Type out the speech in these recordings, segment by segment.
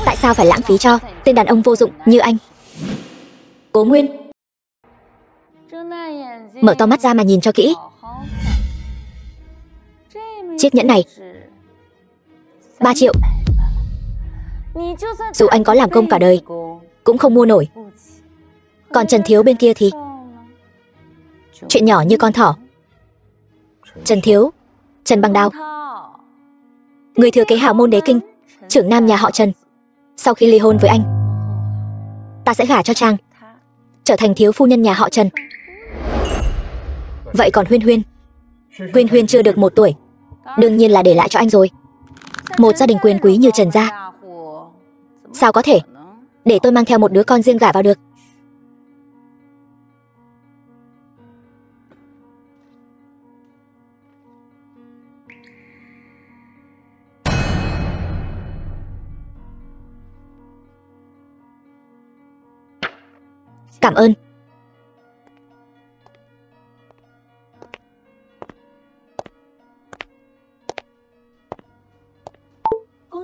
Tại sao phải lãng phí cho tên đàn ông vô dụng như anh? Cố Nguyên mở to mắt ra mà nhìn cho kỹ. Chiếc nhẫn này 3 triệu. Dù anh có làm công cả đời cũng không mua nổi. Còn Trần Thiếu bên kia thì chuyện nhỏ như con thỏ. Trần Thiếu, Trần Bằng Đao, người thừa kế hào môn đế kinh, trưởng nam nhà họ Trần. Sau khi ly hôn với anh, ta sẽ gả cho chàng, trở thành thiếu phu nhân nhà họ Trần. Vậy còn Huyên Huyên? Huyên Huyên chưa được 1 tuổi, đương nhiên là để lại cho anh rồi. Một gia đình quyền quý như Trần gia, sao có thể để tôi mang theo một đứa con riêng gả vào được? Cảm ơn.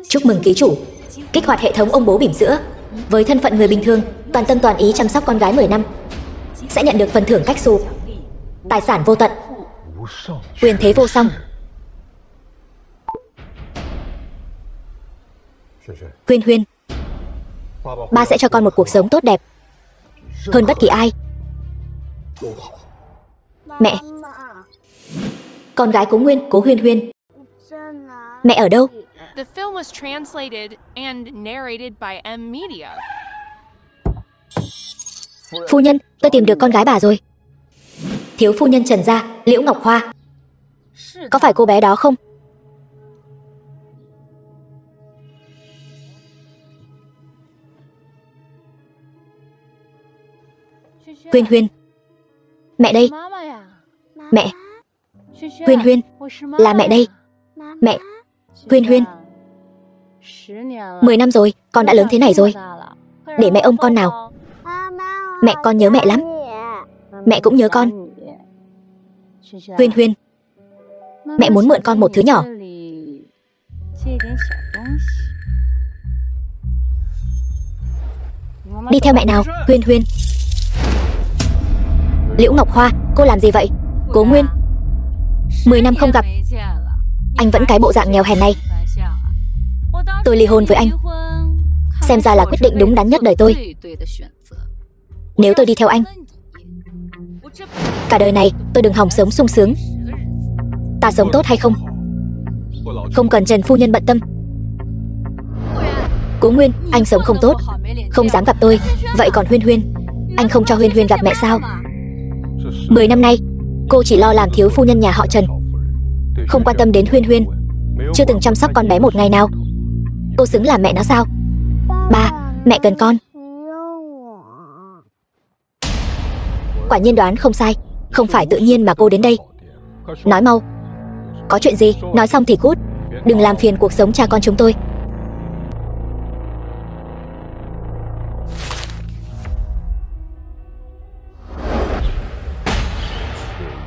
Chúc mừng ký chủ kích hoạt hệ thống ông bố bỉm sữa. Với thân phận người bình thường, toàn tâm toàn ý chăm sóc con gái 10 năm, sẽ nhận được phần thưởng cách xù, tài sản vô tận, quyền thế vô song. Huyên Huyên, ba sẽ cho con một cuộc sống tốt đẹp hơn bất kỳ ai. Mẹ, con gái Cố Nguyên, Cố Huyên Huyên. Mẹ ở đâu? The film was translated and narrated by M Media. Phu nhân, tôi tìm được con gái bà rồi. Thiếu phu nhân Trần gia, Liễu Ngọc Hoa. Có phải cô bé đó không? Huyên Huyên, mẹ đây. Mẹ. Huyên Huyên, là mẹ đây. Mẹ. Huyên Huyên, 10 năm rồi, con đã lớn thế này rồi. Để mẹ ôm con nào. Mẹ, con nhớ mẹ lắm. Mẹ cũng nhớ con. Huyên Huyên, mẹ muốn mượn con một thứ nhỏ. Đi theo mẹ nào, Huyên Huyên. Liễu Ngọc Hoa, cô làm gì vậy? Cố Nguyên, 10 năm không gặp, anh vẫn cái bộ dạng nghèo hèn này. Tôi ly hôn với anh, xem ra là quyết định đúng đắn nhất đời tôi. Nếu tôi đi theo anh, cả đời này tôi đừng hòng sống sung sướng. Ta sống tốt hay không, không cần Trần phu nhân bận tâm. Cố Nguyên, anh sống không tốt, không dám gặp tôi. Vậy còn Huyên Huyên, anh không cho Huyên Huyên gặp mẹ sao? 10 năm nay, cô chỉ lo làm thiếu phu nhân nhà họ Trần, không quan tâm đến Huyên Huyên, chưa từng chăm sóc con bé một ngày nào. Cô xứng làm mẹ nó sao? Ba, mẹ cần con. Quả nhiên đoán không sai, không phải tự nhiên mà cô đến đây. Nói mau, có chuyện gì, nói xong thì cút, đừng làm phiền cuộc sống cha con chúng tôi.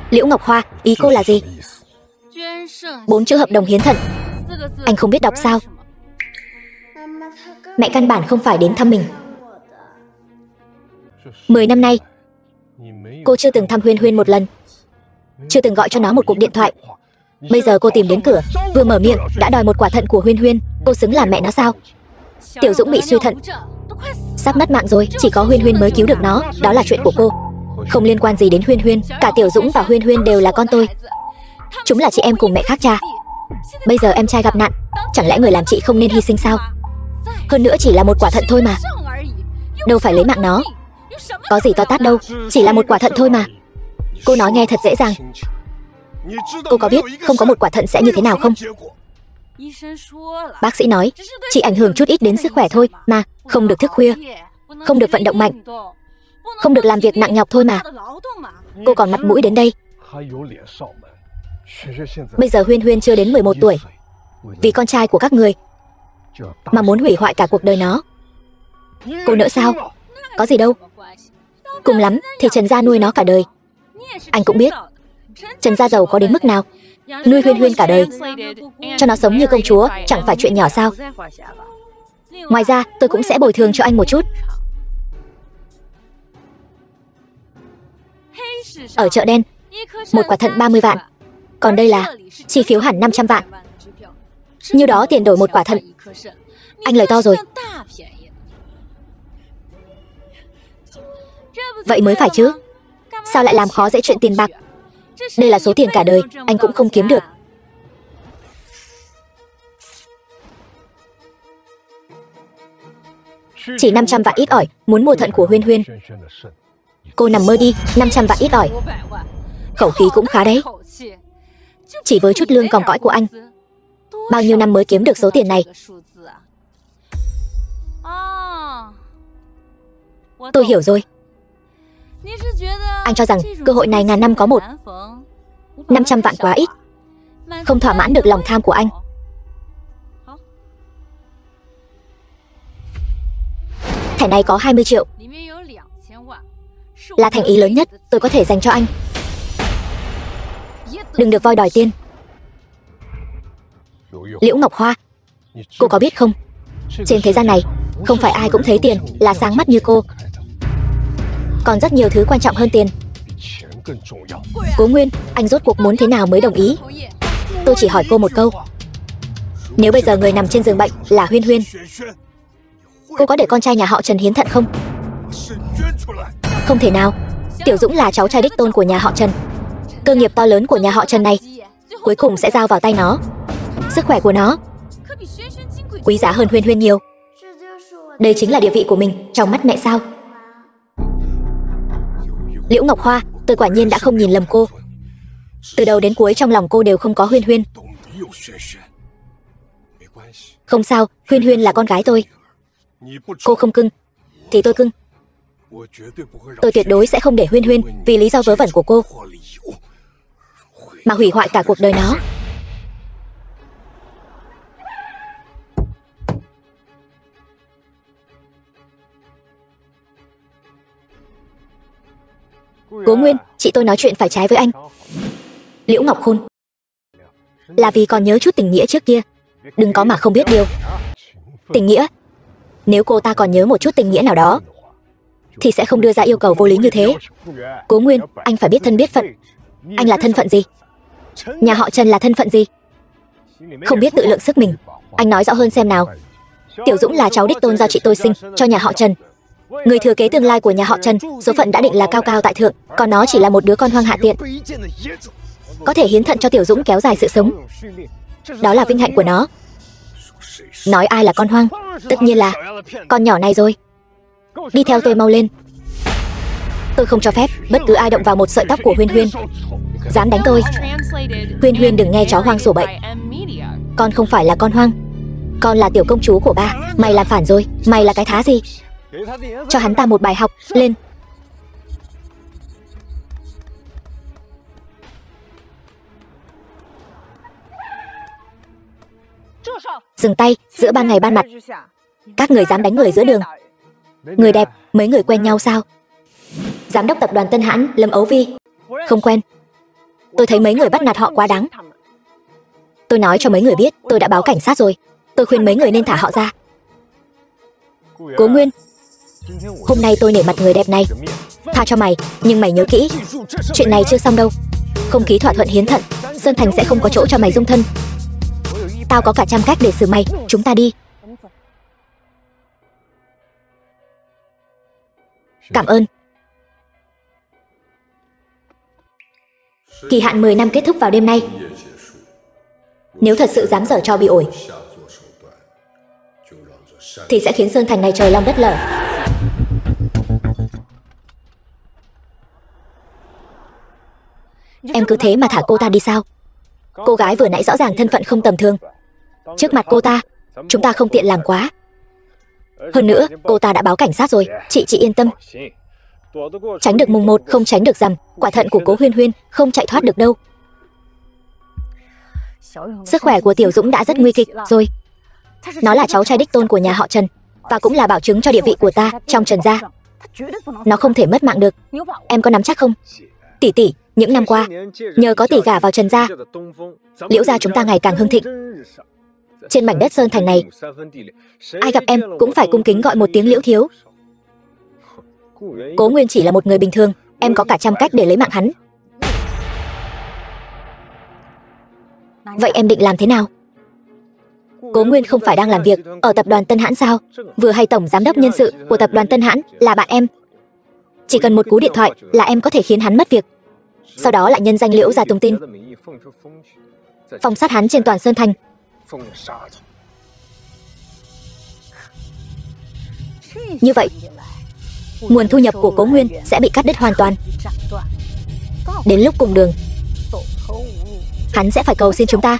Liễu Ngọc Hoa, ý cô là gì? 4 chữ hợp đồng hiến thận, anh không biết đọc sao? Mẹ căn bản không phải đến thăm mình. 10 năm nay, cô chưa từng thăm Huyên Huyên một lần, chưa từng gọi cho nó một cuộc điện thoại. Bây giờ cô tìm đến cửa, vừa mở miệng đã đòi một quả thận của Huyên Huyên. Cô xứng làm mẹ nó sao? Tiểu Dũng bị suy thận, sắp mất mạng rồi, chỉ có Huyên Huyên mới cứu được nó. Đó là chuyện của cô, không liên quan gì đến Huyên Huyên. Cả Tiểu Dũng và Huyên Huyên đều là con tôi, chúng là chị em cùng mẹ khác cha. Bây giờ em trai gặp nạn, chẳng lẽ người làm chị không nên hy sinh sao? Hơn nữa chỉ là một quả thận thôi mà, đâu phải lấy mạng nó. Có gì to tát đâu, chỉ là một quả thận thôi mà. Cô nói nghe thật dễ dàng. Cô có biết không có một quả thận sẽ như thế nào không? Bác sĩ nói chỉ ảnh hưởng chút ít đến sức khỏe thôi mà, không được thức khuya, không được vận động mạnh, không được làm việc nặng nhọc thôi mà. Cô còn mặt mũi đến đây. Bây giờ Huyên Huyên chưa đến 11 tuổi, vì con trai của các người mà muốn hủy hoại cả cuộc đời nó. Cô nỡ sao? Có gì đâu, cùng lắm thì Trần gia nuôi nó cả đời. Anh cũng biết Trần gia giàu có đến mức nào, nuôi Huyên Huyên cả đời, cho nó sống như công chúa chẳng phải chuyện nhỏ sao? Ngoài ra, tôi cũng sẽ bồi thường cho anh một chút. Ở chợ đen, một quả thận 30 vạn. Còn đây là chi phiếu hẳn 500 vạn. Như đó tiền đổi một quả thận. Anh lời to rồi. Vậy mới phải chứ. Sao lại làm khó dễ chuyện tiền bạc? Đây là số tiền cả đời anh cũng không kiếm được. Chỉ 500 vạn ít ỏi, muốn mua thận của Huyên Huyên. Cô nằm mơ đi, 500 vạn ít ỏi. Khẩu khí cũng khá đấy. Chỉ với chút lương còng cõi của anh, bao nhiêu năm mới kiếm được số tiền này? Tôi hiểu rồi. Anh cho rằng cơ hội này ngàn năm có một. 500 vạn quá ít, không thỏa mãn được lòng tham của anh. Thẻ này có 20 triệu, là thành ý lớn nhất tôi có thể dành cho anh. Đừng được voi đòi tiền. Liễu Ngọc Hoa, cô có biết không, trên thế gian này không phải ai cũng thấy tiền là sáng mắt như cô. Còn rất nhiều thứ quan trọng hơn tiền. Cố Nguyên, anh rốt cuộc muốn thế nào mới đồng ý? Tôi chỉ hỏi cô một câu. Nếu bây giờ người nằm trên giường bệnh là Huyên Huyên, cô có để con trai nhà họ Trần hiến thận không? Không thể nào. Tiểu Dũng là cháu trai đích tôn của nhà họ Trần. Cơ nghiệp to lớn của nhà họ Trần này cuối cùng sẽ giao vào tay nó. Sức khỏe của nó quý giá hơn Huyên Huyên nhiều. Đây chính là địa vị của mình trong mắt mẹ sao? Liễu Ngọc Hoa, tôi quả nhiên đã không nhìn lầm cô. Từ đầu đến cuối trong lòng cô đều không có Huyên Huyên. Không sao, Huyên Huyên là con gái tôi. Cô không cưng thì tôi cưng. Tôi tuyệt đối sẽ không để Huyên Huyên vì lý do vớ vẩn của cô mà hủy hoại cả cuộc đời nó. Cố Nguyên, chị tôi nói chuyện phải trái với anh. Liễu Ngọc Khôn, là vì còn nhớ chút tình nghĩa trước kia. Đừng có mà không biết điều. Tình nghĩa? Nếu cô ta còn nhớ một chút tình nghĩa nào đó thì sẽ không đưa ra yêu cầu vô lý như thế. Cố Nguyên, anh phải biết thân biết phận. Anh là thân phận gì? Nhà họ Trần là thân phận gì? Không biết tự lượng sức mình. Anh nói rõ hơn xem nào. Tiểu Dũng là cháu đích tôn do chị tôi sinh cho nhà họ Trần. Người thừa kế tương lai của nhà họ Trần, số phận đã định là cao cao tại thượng, còn nó chỉ là một đứa con hoang hạ tiện. Có thể hiến thận cho Tiểu Dũng kéo dài sự sống, đó là vinh hạnh của nó. Nói ai là con hoang? Tất nhiên là con nhỏ này rồi. Đi theo tôi mau lên. Tôi không cho phép bất cứ ai động vào một sợi tóc của Huyên Huyên. Dám đánh tôi? Huyên Huyên đừng nghe chó hoang sổ bậy. Con không phải là con hoang. Con là tiểu công chúa của ba. Mày làm phản rồi. Mày là cái thá gì? Cho hắn ta một bài học. Lên. Dừng tay. Giữa ban ngày ban mặt, các người dám đánh người giữa đường. Người đẹp, mấy người quen nhau sao? Giám đốc tập đoàn Tân Hãn, Lâm Ấu Vi. Không quen. Tôi thấy mấy người bắt nạt họ quá đáng. Tôi nói cho mấy người biết tôi đã báo cảnh sát rồi. Tôi khuyên mấy người nên thả họ ra. Cố Nguyên, hôm nay tôi nể mặt người đẹp này, tha cho mày, nhưng mày nhớ kỹ, chuyện này chưa xong đâu. Không ký thỏa thuận hiến thận, Sơn Thành sẽ không có chỗ cho mày dung thân. Tao có cả trăm cách để xử mày. Chúng ta đi. Cảm ơn. Kỳ hạn 10 năm kết thúc vào đêm nay. Nếu thật sự dám giở trò bị ổi thì sẽ khiến Sơn Thành này trời long đất lở. Em cứ thế mà thả cô ta đi sao? Cô gái vừa nãy rõ ràng thân phận không tầm thường. Trước mặt cô ta, chúng ta không tiện làm quá. Hơn nữa, cô ta đã báo cảnh sát rồi. Chị yên tâm. Tránh được mùng 1, không tránh được rằm. Quả thận của cố Huyên Huyên không chạy thoát được đâu. Sức khỏe của Tiểu Dũng đã rất nguy kịch rồi. Nó là cháu trai đích tôn của nhà họ Trần, và cũng là bảo chứng cho địa vị của ta trong Trần gia. Nó không thể mất mạng được. Em có nắm chắc không? Tỷ tỷ, những năm qua, nhờ có tỷ gả vào Trần gia, Liễu gia chúng ta ngày càng hưng thịnh. Trên mảnh đất Sơn Thành này, ai gặp em cũng phải cung kính gọi một tiếng Liễu thiếu. Cố Nguyên chỉ là một người bình thường, em có cả trăm cách để lấy mạng hắn. Vậy em định làm thế nào? Cố Nguyên không phải đang làm việc ở tập đoàn Tân Hãn sao? Vừa hay tổng giám đốc nhân sự của tập đoàn Tân Hãn là bạn em. Chỉ cần một cú điện thoại là em có thể khiến hắn mất việc. Sau đó lại nhân danh Liễu ra tung tin, phong sát hắn trên toàn Sơn Thành. Như vậy, nguồn thu nhập của Cố Nguyên sẽ bị cắt đứt hoàn toàn. Đến lúc cùng đường, hắn sẽ phải cầu xin chúng ta.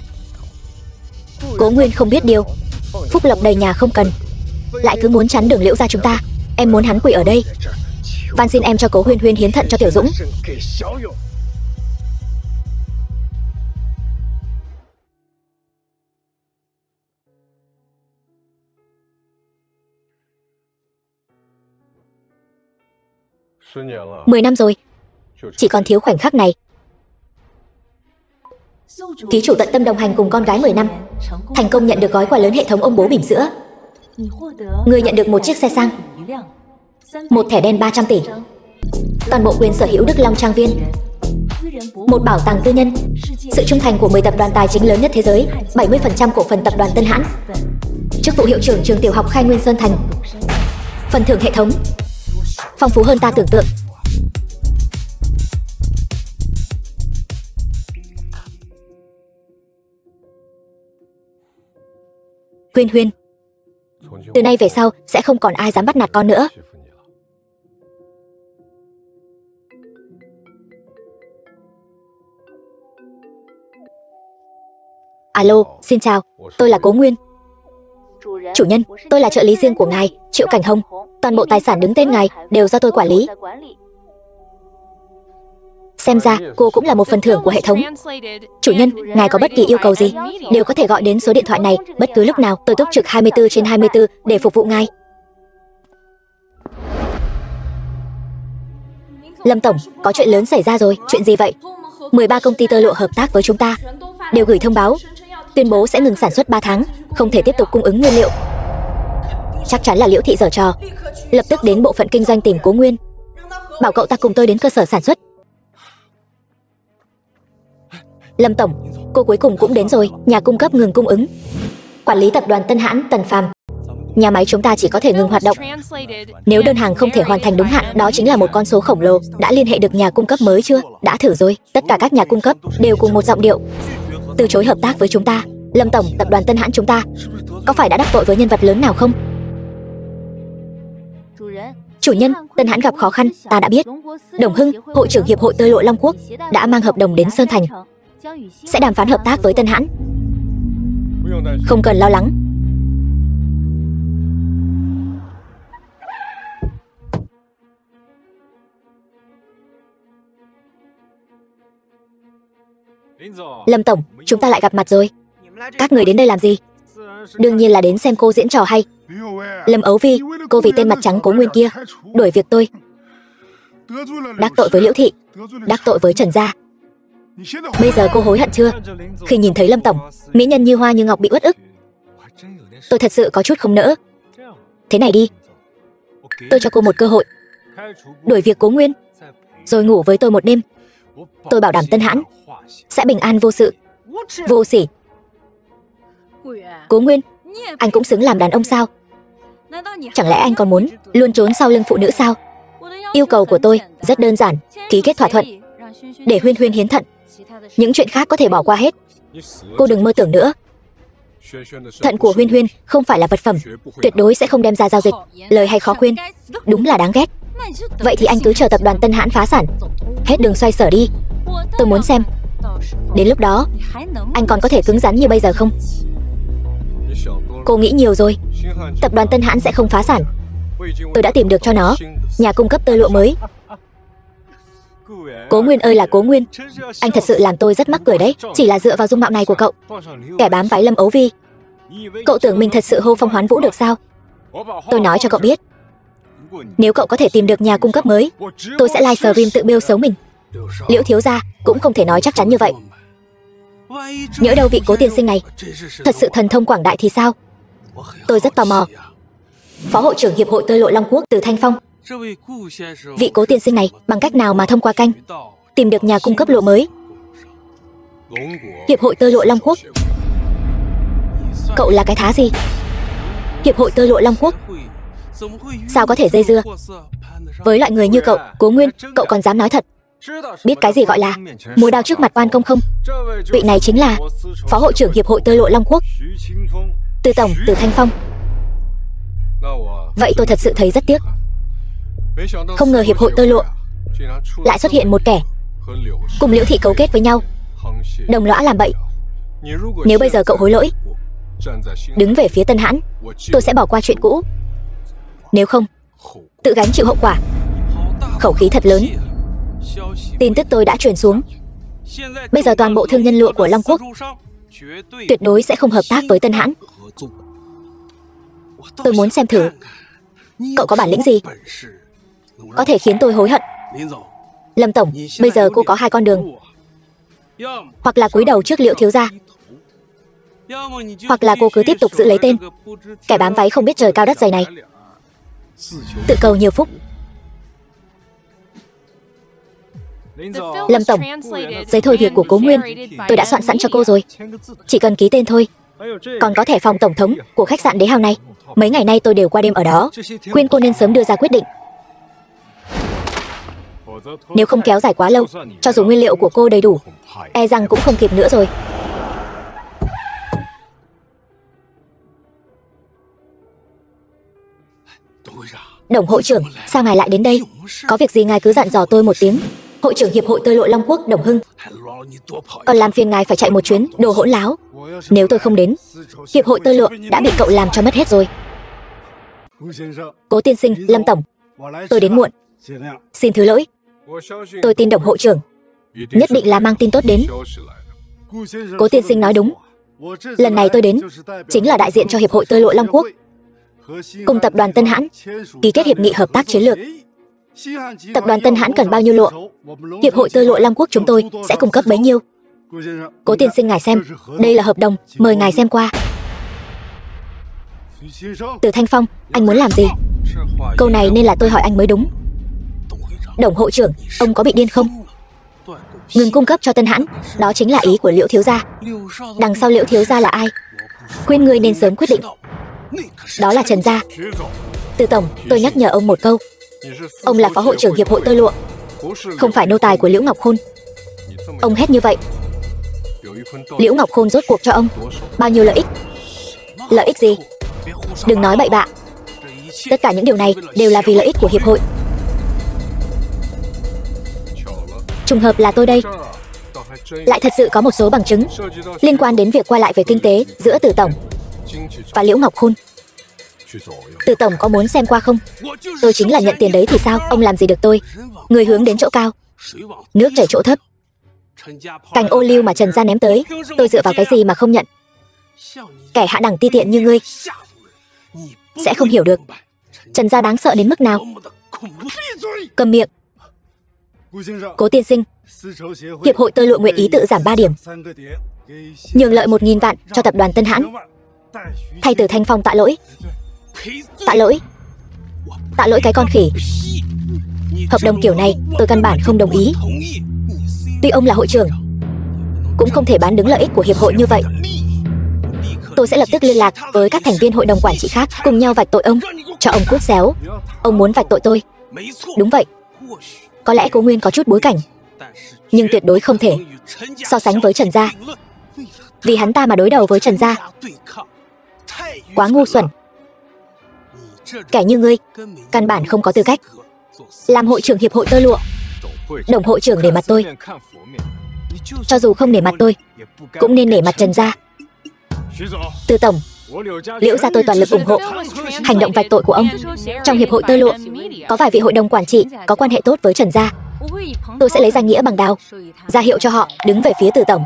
Cố Nguyên không biết điều, phúc lộc đầy nhà không cần, lại cứ muốn chắn đường Liễu ra chúng ta. Em muốn hắn quỳ ở đây, van xin em cho Cố Huyên Huyên hiến thận cho Tiểu Dũng. Mười năm rồi, chỉ còn thiếu khoảnh khắc này. Ký chủ tận tâm đồng hành cùng con gái 10 năm, thành công nhận được gói quà lớn hệ thống ông bố bỉm sữa. Người nhận được một chiếc xe sang, một thẻ đen 300 tỷ, toàn bộ quyền sở hữu Đức Long Trang Viên, một bảo tàng tư nhân, sự trung thành của 10 tập đoàn tài chính lớn nhất thế giới, 70% cổ phần tập đoàn Tân Hãn, chức vụ hiệu trưởng trường tiểu học Khai Nguyên Sơn Thành, phần thưởng hệ thống phong phú hơn ta tưởng tượng. Huyên Huyên, từ nay về sau sẽ không còn ai dám bắt nạt con nữa. Alo, xin chào, tôi là Cố Nguyên. Chủ nhân, tôi là trợ lý riêng của ngài, Triệu Cảnh Hồng. Toàn bộ tài sản đứng tên ngài đều do tôi quản lý. Xem ra cô cũng là một phần thưởng của hệ thống. Chủ nhân, ngài có bất kỳ yêu cầu gì đều có thể gọi đến số điện thoại này bất cứ lúc nào. Tôi túc trực 24/24 để phục vụ ngài. Lâm tổng, có chuyện lớn xảy ra rồi. Chuyện gì vậy? 13 công ty tơ lụa hợp tác với chúng ta đều gửi thông báo tuyên bố sẽ ngừng sản xuất 3 tháng, không thể tiếp tục cung ứng nguyên liệu. Chắc chắn là Liễu thị giở trò. Lập tức đến bộ phận kinh doanh tìm Cố Nguyên, bảo cậu ta cùng tôi đến cơ sở sản xuất. Lâm tổng, cô cuối cùng cũng đến rồi. Nhà cung cấp ngừng cung ứng. Quản lý tập đoàn Tân Hãn Tần Phàm, nhà máy chúng ta chỉ có thể ngừng hoạt động. Nếu đơn hàng không thể hoàn thành đúng hạn, đó chính là một con số khổng lồ. Đã liên hệ được nhà cung cấp mới chưa? Đã thử rồi. Tất cả các nhà cung cấp đều cùng một giọng điệu, từ chối hợp tác với chúng ta. Lâm tổng, tập đoàn Tân Hãn chúng ta có phải đã đắc tội với nhân vật lớn nào không? Chủ nhân, Tân Hãn gặp khó khăn, ta đã biết. Đồng Hưng, hội trưởng hiệp hội tơ lụa Long Quốc, đã mang hợp đồng đến Sơn Thành, sẽ đàm phán hợp tác với Tân Hãn. Không cần lo lắng. Lâm tổng, chúng ta lại gặp mặt rồi. Các người đến đây làm gì? Đương nhiên là đến xem cô diễn trò hay. Lâm Ấu Vi, cô vì tên mặt trắng Cố Nguyên kia đuổi việc tôi, đắc tội với Liễu thị, đắc tội với Trần gia. Bây giờ cô hối hận chưa? Khi nhìn thấy Lâm tổng, mỹ nhân như hoa như ngọc bị uất ức, tôi thật sự có chút không nỡ. Thế này đi, tôi cho cô một cơ hội, đuổi việc Cố Nguyên, rồi ngủ với tôi một đêm. Tôi bảo đảm Tân Hãn sẽ bình an vô sự, vô sỉ. Cố Nguyên, anh cũng xứng làm đàn ông sao? Chẳng lẽ anh còn muốn luôn trốn sau lưng phụ nữ sao? Yêu cầu của tôi rất đơn giản, ký kết thỏa thuận để Huyên Huyên hiến thận. Những chuyện khác có thể bỏ qua hết. Cô đừng mơ tưởng nữa. Thận của Huyên Huyên không phải là vật phẩm, tuyệt đối sẽ không đem ra giao dịch. Lời hay khó khuyên, đúng là đáng ghét. Vậy thì anh cứ chờ tập đoàn Tân Hãn phá sản, hết đường xoay sở đi. Tôi muốn xem, đến lúc đó anh còn có thể cứng rắn như bây giờ không? Cô nghĩ nhiều rồi. Tập đoàn Tân Hãn sẽ không phá sản. Tôi đã tìm được cho nó nhà cung cấp tơ lụa mới. Cố Nguyên ơi là Cố Nguyên, anh thật sự làm tôi rất mắc cười đấy. Chỉ là dựa vào dung mạo này của cậu, kẻ bám váy Lâm Ấu Vi, cậu tưởng mình thật sự hô phong hoán vũ được sao? Tôi nói cho cậu biết, nếu cậu có thể tìm được nhà cung cấp mới, tôi sẽ livestream tự bêu xấu mình. Liễu thiếu gia cũng không thể nói chắc chắn như vậy. Nhỡ đâu vị cố tiên sinh này thật sự thần thông quảng đại thì sao? Tôi rất tò mò. Phó hội trưởng Hiệp hội Tơ Lụa Long Quốc Từ Thanh Phong. Vị cố tiên sinh này bằng cách nào mà thông qua canh tìm được nhà cung cấp lụa mới? Hiệp hội Tơ Lụa Long Quốc. Cậu là cái thá gì? Hiệp hội Tơ Lụa Long Quốc? Sao có thể dây dưa với loại người như cậu? Cố Nguyên, cậu còn dám nói thật? Biết cái gì gọi là múa đao trước mặt oan công không? Vị này chính là Phó hội trưởng Hiệp hội Tơ Lụa Long Quốc, Từ tổng Từ Thanh Phong. Vậy tôi thật sự thấy rất tiếc. Không ngờ Hiệp hội Tơ Lụa lại xuất hiện một kẻ cùng Liễu thị cấu kết với nhau, đồng lõa làm bậy. Nếu bây giờ cậu hối lỗi, đứng về phía Tân Hãn, tôi sẽ bỏ qua chuyện cũ. Nếu không, tự gánh chịu hậu quả. Khẩu khí thật lớn. Tin tức tôi đã truyền xuống. Bây giờ toàn bộ thương nhân lụa của Long Quốc tuyệt đối sẽ không hợp tác với Tân Hãn. Tôi muốn xem thử cậu có bản lĩnh gì có thể khiến tôi hối hận. Lâm tổng, bây giờ cô có hai con đường. Hoặc là cúi đầu trước Liễu thiếu gia, hoặc là cô cứ tiếp tục giữ lấy tên kẻ bám váy không biết trời cao đất dày này, tự cầu nhiều phúc. Lâm tổng, giấy thôi việc của Cố Nguyên tôi đã soạn sẵn cho cô rồi, chỉ cần ký tên thôi. Còn có thẻ phòng tổng thống của khách sạn Đế Hào này, mấy ngày nay tôi đều qua đêm ở đó. Khuyên cô nên sớm đưa ra quyết định. Nếu không kéo dài quá lâu, cho dù nguyên liệu của cô đầy đủ, e rằng cũng không kịp nữa rồi. Đồng hội trưởng, sao ngài lại đến đây? Có việc gì ngài cứ dặn dò tôi một tiếng. Hội trưởng Hiệp hội Tơ Lụa Long Quốc Đồng Hưng, còn làm phiền ngài phải chạy một chuyến, đồ hỗn láo. Nếu tôi không đến, Hiệp hội Tơ Lụa đã bị cậu làm cho mất hết rồi. Cố tiên sinh, Lâm tổng, tôi đến muộn, xin thứ lỗi. Tôi tin Đồng hội trưởng nhất định là mang tin tốt đến. Cố tiên sinh nói đúng. Lần này tôi đến chính là đại diện cho Hiệp hội Tơ Lụa Long Quốc cùng tập đoàn Tân Hãn ký kết hiệp nghị hợp tác chiến lược. Tập đoàn Tân Hãn cần bao nhiêu lụa, Hiệp hội Tơ Lụa Long Quốc chúng tôi sẽ cung cấp bấy nhiêu. Cố tiên sinh ngài xem, đây là hợp đồng, mời ngài xem qua. Từ Thanh Phong, anh muốn làm gì? Câu này nên là tôi hỏi anh mới đúng. Đồng hội trưởng, ông có bị điên không? Ngừng cung cấp cho Tân Hãn, đó chính là ý của Liễu thiếu gia. Đằng sau Liễu thiếu gia là ai? Khuyên ngươi nên sớm quyết định. Đó là Trần gia. Từ tổng, tôi nhắc nhở ông một câu. Ông là phó hội trưởng Hiệp hội Tơ Lụa, không phải nô tài của Liễu Ngọc Khôn. Ông hét như vậy, Liễu Ngọc Khôn rốt cuộc cho ông bao nhiêu lợi ích? Lợi ích gì? Đừng nói bậy bạ. Tất cả những điều này đều là vì lợi ích của Hiệp hội. Trùng hợp là tôi đây lại thật sự có một số bằng chứng liên quan đến việc qua lại về kinh tế giữa Từ tổng và Liễu Ngọc Khôn. Từ tổng có muốn xem qua không? Tôi chính là nhận tiền đấy thì sao? Ông làm gì được tôi? Người hướng đến chỗ cao, nước chảy chỗ thấp. Cành ô liu mà Trần gia ném tới, tôi dựa vào cái gì mà không nhận? Kẻ hạ đẳng ti tiện như ngươi sẽ không hiểu được Trần gia đáng sợ đến mức nào. Cầm miệng. Cố tiên sinh, Hiệp hội Tơ Lụa nguyện ý tự giảm 3 điểm, nhường lợi 1.000 vạn cho tập đoàn Tân Hãn. Thay Từ Thanh Phong tạ lỗi. Tạ lỗi? Tạ lỗi cái con khỉ. Hợp đồng kiểu này tôi căn bản không đồng ý. Tuy ông là hội trưởng, cũng không thể bán đứng lợi ích của hiệp hội như vậy. Tôi sẽ lập tức liên lạc với các thành viên hội đồng quản trị khác, cùng nhau vạch tội ông. Cho ông cút xéo. Ông muốn vạch tội tôi? Đúng vậy. Có lẽ Cố Nguyên có chút bối cảnh, nhưng tuyệt đối không thể so sánh với Trần gia. Vì hắn ta mà đối đầu với Trần gia, quá ngu xuẩn. Kẻ như ngươi căn bản không có tư cách làm hội trưởng Hiệp hội Tơ Lụa. Đồng hội trưởng nể mặt tôi, cho dù không nể mặt tôi cũng nên nể mặt Trần gia. Từ tổng, Liễu gia tôi toàn lực ủng hộ hành động vạch tội của ông. Trong Hiệp hội Tơ Lụa có vài vị hội đồng quản trị có quan hệ tốt với Trần gia. Tôi sẽ lấy danh nghĩa bằng đao ra hiệu cho họ đứng về phía Từ tổng.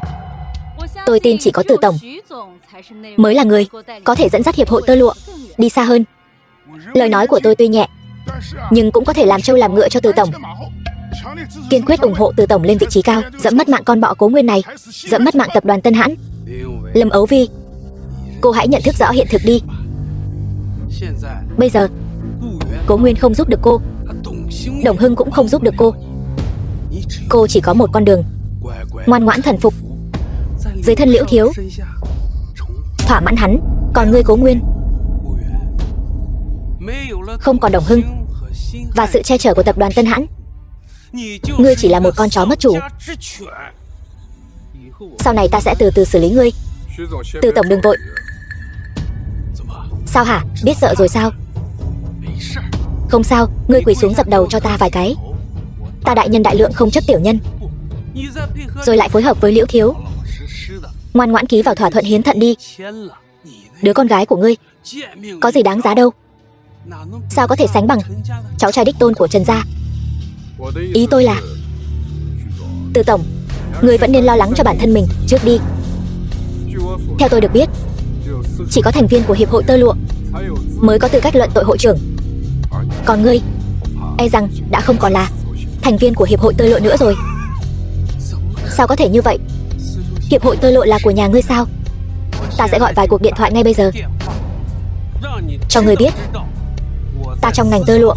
Tôi tin chỉ có Từ tổng mới là người có thể dẫn dắt Hiệp hội Tơ Lụa đi xa hơn. Lời nói của tôi tuy nhẹ, nhưng cũng có thể làm trâu làm ngựa cho Từ tổng. kiên quyết ủng hộ Từ tổng lên vị trí cao, dẫm mất mạng con bọ Cố Nguyên này, dẫm mất mạng tập đoàn Tân Hãn. Lâm Ấu Vi, cô hãy nhận thức rõ hiện thực đi. Bây giờ Cố Nguyên không giúp được cô, Đồng Hưng cũng không giúp được cô. Cô chỉ có một con đường, ngoan ngoãn thần phục dưới thân Liễu Thiếu, thỏa mãn hắn. Còn ngươi Cố Nguyên, không còn Đồng Hưng và sự che chở của tập đoàn Tân Hãn, ngươi chỉ là một con chó mất chủ. Sau này ta sẽ từ từ xử lý ngươi. Từ tổng đừng vội. Sao hả? Biết sợ rồi sao? Không sao, ngươi quỳ xuống dập đầu cho ta vài cái. Ta đại nhân đại lượng không chấp tiểu nhân. Rồi lại phối hợp với Liễu Thiếu, ngoan ngoãn ký vào thỏa thuận hiến thận đi. Đứa con gái của ngươi có gì đáng giá đâu, sao có thể sánh bằng cháu trai đích tôn của Trần gia. Ý tôi là, Từ tổng, ngươi vẫn nên lo lắng cho bản thân mình trước đi. Theo tôi được biết, chỉ có thành viên của hiệp hội tơ lụa mới có tư cách luận tội hội trưởng. Còn ngươi, e rằng đã không còn là thành viên của hiệp hội tơ lụa nữa rồi. Sao có thể như vậy? Hiệp hội tơ lụa là của nhà ngươi sao? Ta sẽ gọi vài cuộc điện thoại ngay bây giờ, cho ngươi biết ta trong ngành tơ lụa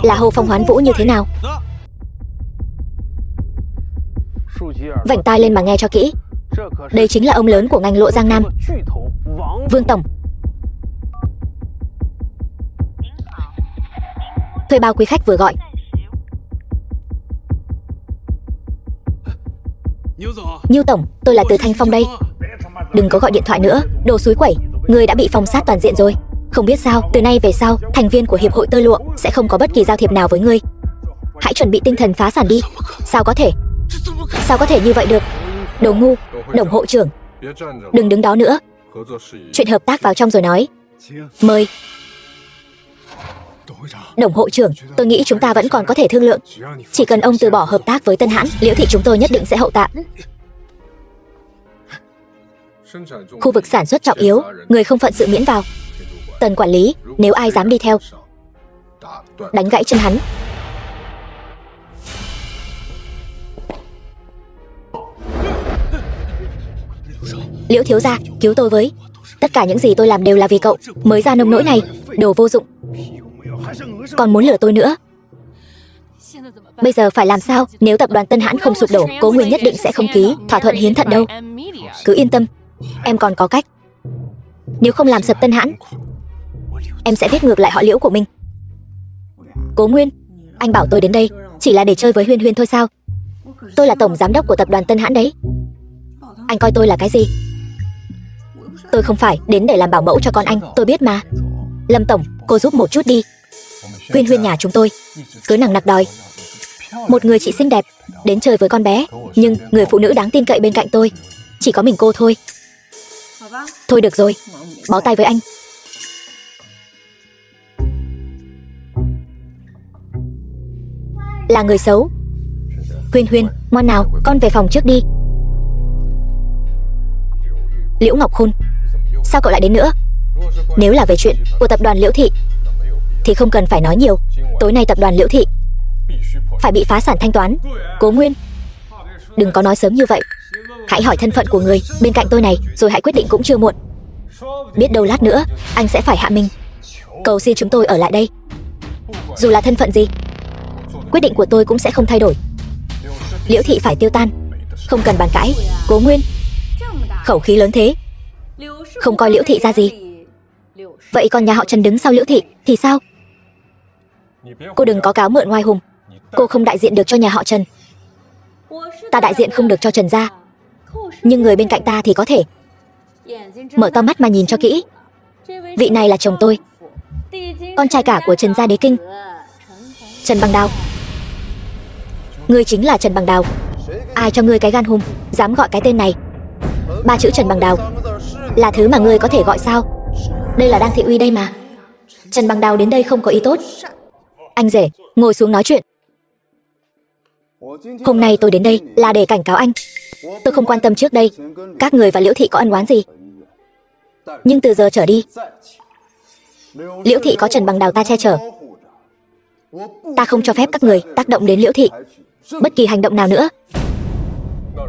là hô phong hoán vũ như thế nào. Vảnh tai lên mà nghe cho kỹ. Đây chính là ông lớn của ngành lụa Giang Nam, Vương tổng. Thuê bao quý khách vừa gọi. Nhiêu tổng, tôi là Từ Thanh Phong đây. Đừng có gọi điện thoại nữa, đồ xúi quẩy. Ngươi đã bị phong sát toàn diện rồi. Không biết sao, từ nay về sau, thành viên của hiệp hội tơ lụa sẽ không có bất kỳ giao thiệp nào với ngươi. Hãy chuẩn bị tinh thần phá sản đi. Sao có thể? Sao có thể như vậy được? Đồ ngu. Đồng hội trưởng, đừng đứng đó nữa. Chuyện hợp tác vào trong rồi nói. Mời. Đồng hội trưởng, tôi nghĩ chúng ta vẫn còn có thể thương lượng. Chỉ cần ông từ bỏ hợp tác với Tân Hãn, Liễu thị chúng tôi nhất định sẽ hậu tạ. Khu vực sản xuất trọng yếu, người không phận sự miễn vào. Tần quản lý, nếu ai dám đi theo, đánh gãy chân hắn. Liễu thiếu gia, cứu tôi với. Tất cả những gì tôi làm đều là vì cậu, mới ra nông nỗi này. Đồ vô dụng, còn muốn lừa tôi nữa. Bây giờ phải làm sao? Nếu tập đoàn Tân Hãn không sụp đổ, Cố Nguyên nhất định sẽ không ký thỏa thuận hiến thận đâu. Cứ yên tâm, em còn có cách. Nếu không làm sập Tân Hãn, em sẽ viết ngược lại họ Liễu của mình. Cố Nguyên, anh bảo tôi đến đây chỉ là để chơi với Huyên Huyên thôi sao? Tôi là tổng giám đốc của tập đoàn Tân Hãn đấy. Anh coi tôi là cái gì? Tôi không phải đến để làm bảo mẫu cho con anh, tôi biết mà. Lâm tổng, cô giúp một chút đi. Huyên Huyên nhà chúng tôi cứ nằng nặc đòi một người chị xinh đẹp đến chơi với con bé, nhưng người phụ nữ đáng tin cậy bên cạnh tôi chỉ có mình cô thôi. Thôi được rồi, bó tay với anh. Là người xấu. Huyên Huyên, ngoan nào, con về phòng trước đi. Liễu Ngọc Khôn, sao cậu lại đến nữa? Nếu là về chuyện của tập đoàn Liễu thị thì không cần phải nói nhiều. Tối nay tập đoàn Liễu thị phải bị phá sản thanh toán. Cố Nguyên, đừng có nói sớm như vậy. Hãy hỏi thân phận của người bên cạnh tôi này, rồi hãy quyết định cũng chưa muộn. Biết đâu lát nữa anh sẽ phải hạ mình cầu xin chúng tôi ở lại đây. Dù là thân phận gì, quyết định của tôi cũng sẽ không thay đổi. Liễu thị phải tiêu tan, không cần bàn cãi. Cố Nguyên, khẩu khí lớn thế, không coi Liễu thị ra gì. Vậy còn nhà họ Trần đứng sau Liễu thị thì sao? Cô đừng có cáo mượn oai hùng. Cô không đại diện được cho nhà họ Trần, ta đại diện không được cho Trần gia, nhưng người bên cạnh ta thì có thể. Mở to mắt mà nhìn cho kỹ. Vị này là chồng tôi, con trai cả của Trần gia đế kinh, Trần Bằng Đào. Ngươi chính là Trần Bằng Đào. Ai cho ngươi cái gan hùm dám gọi cái tên này? Ba chữ Trần Bằng Đào là thứ mà ngươi có thể gọi sao? Đây là Đang Thị Uy đây mà. Trần Bằng Đào đến đây không có ý tốt. Anh rể, ngồi xuống nói chuyện. Hôm nay tôi đến đây là để cảnh cáo anh. Tôi không quan tâm trước đây các người và Liễu thị có ân oán gì, nhưng từ giờ trở đi, Liễu thị có Trần Bằng Đào ta che chở, Ta không cho phép các người tác động đến Liễu thị bất kỳ hành động nào nữa.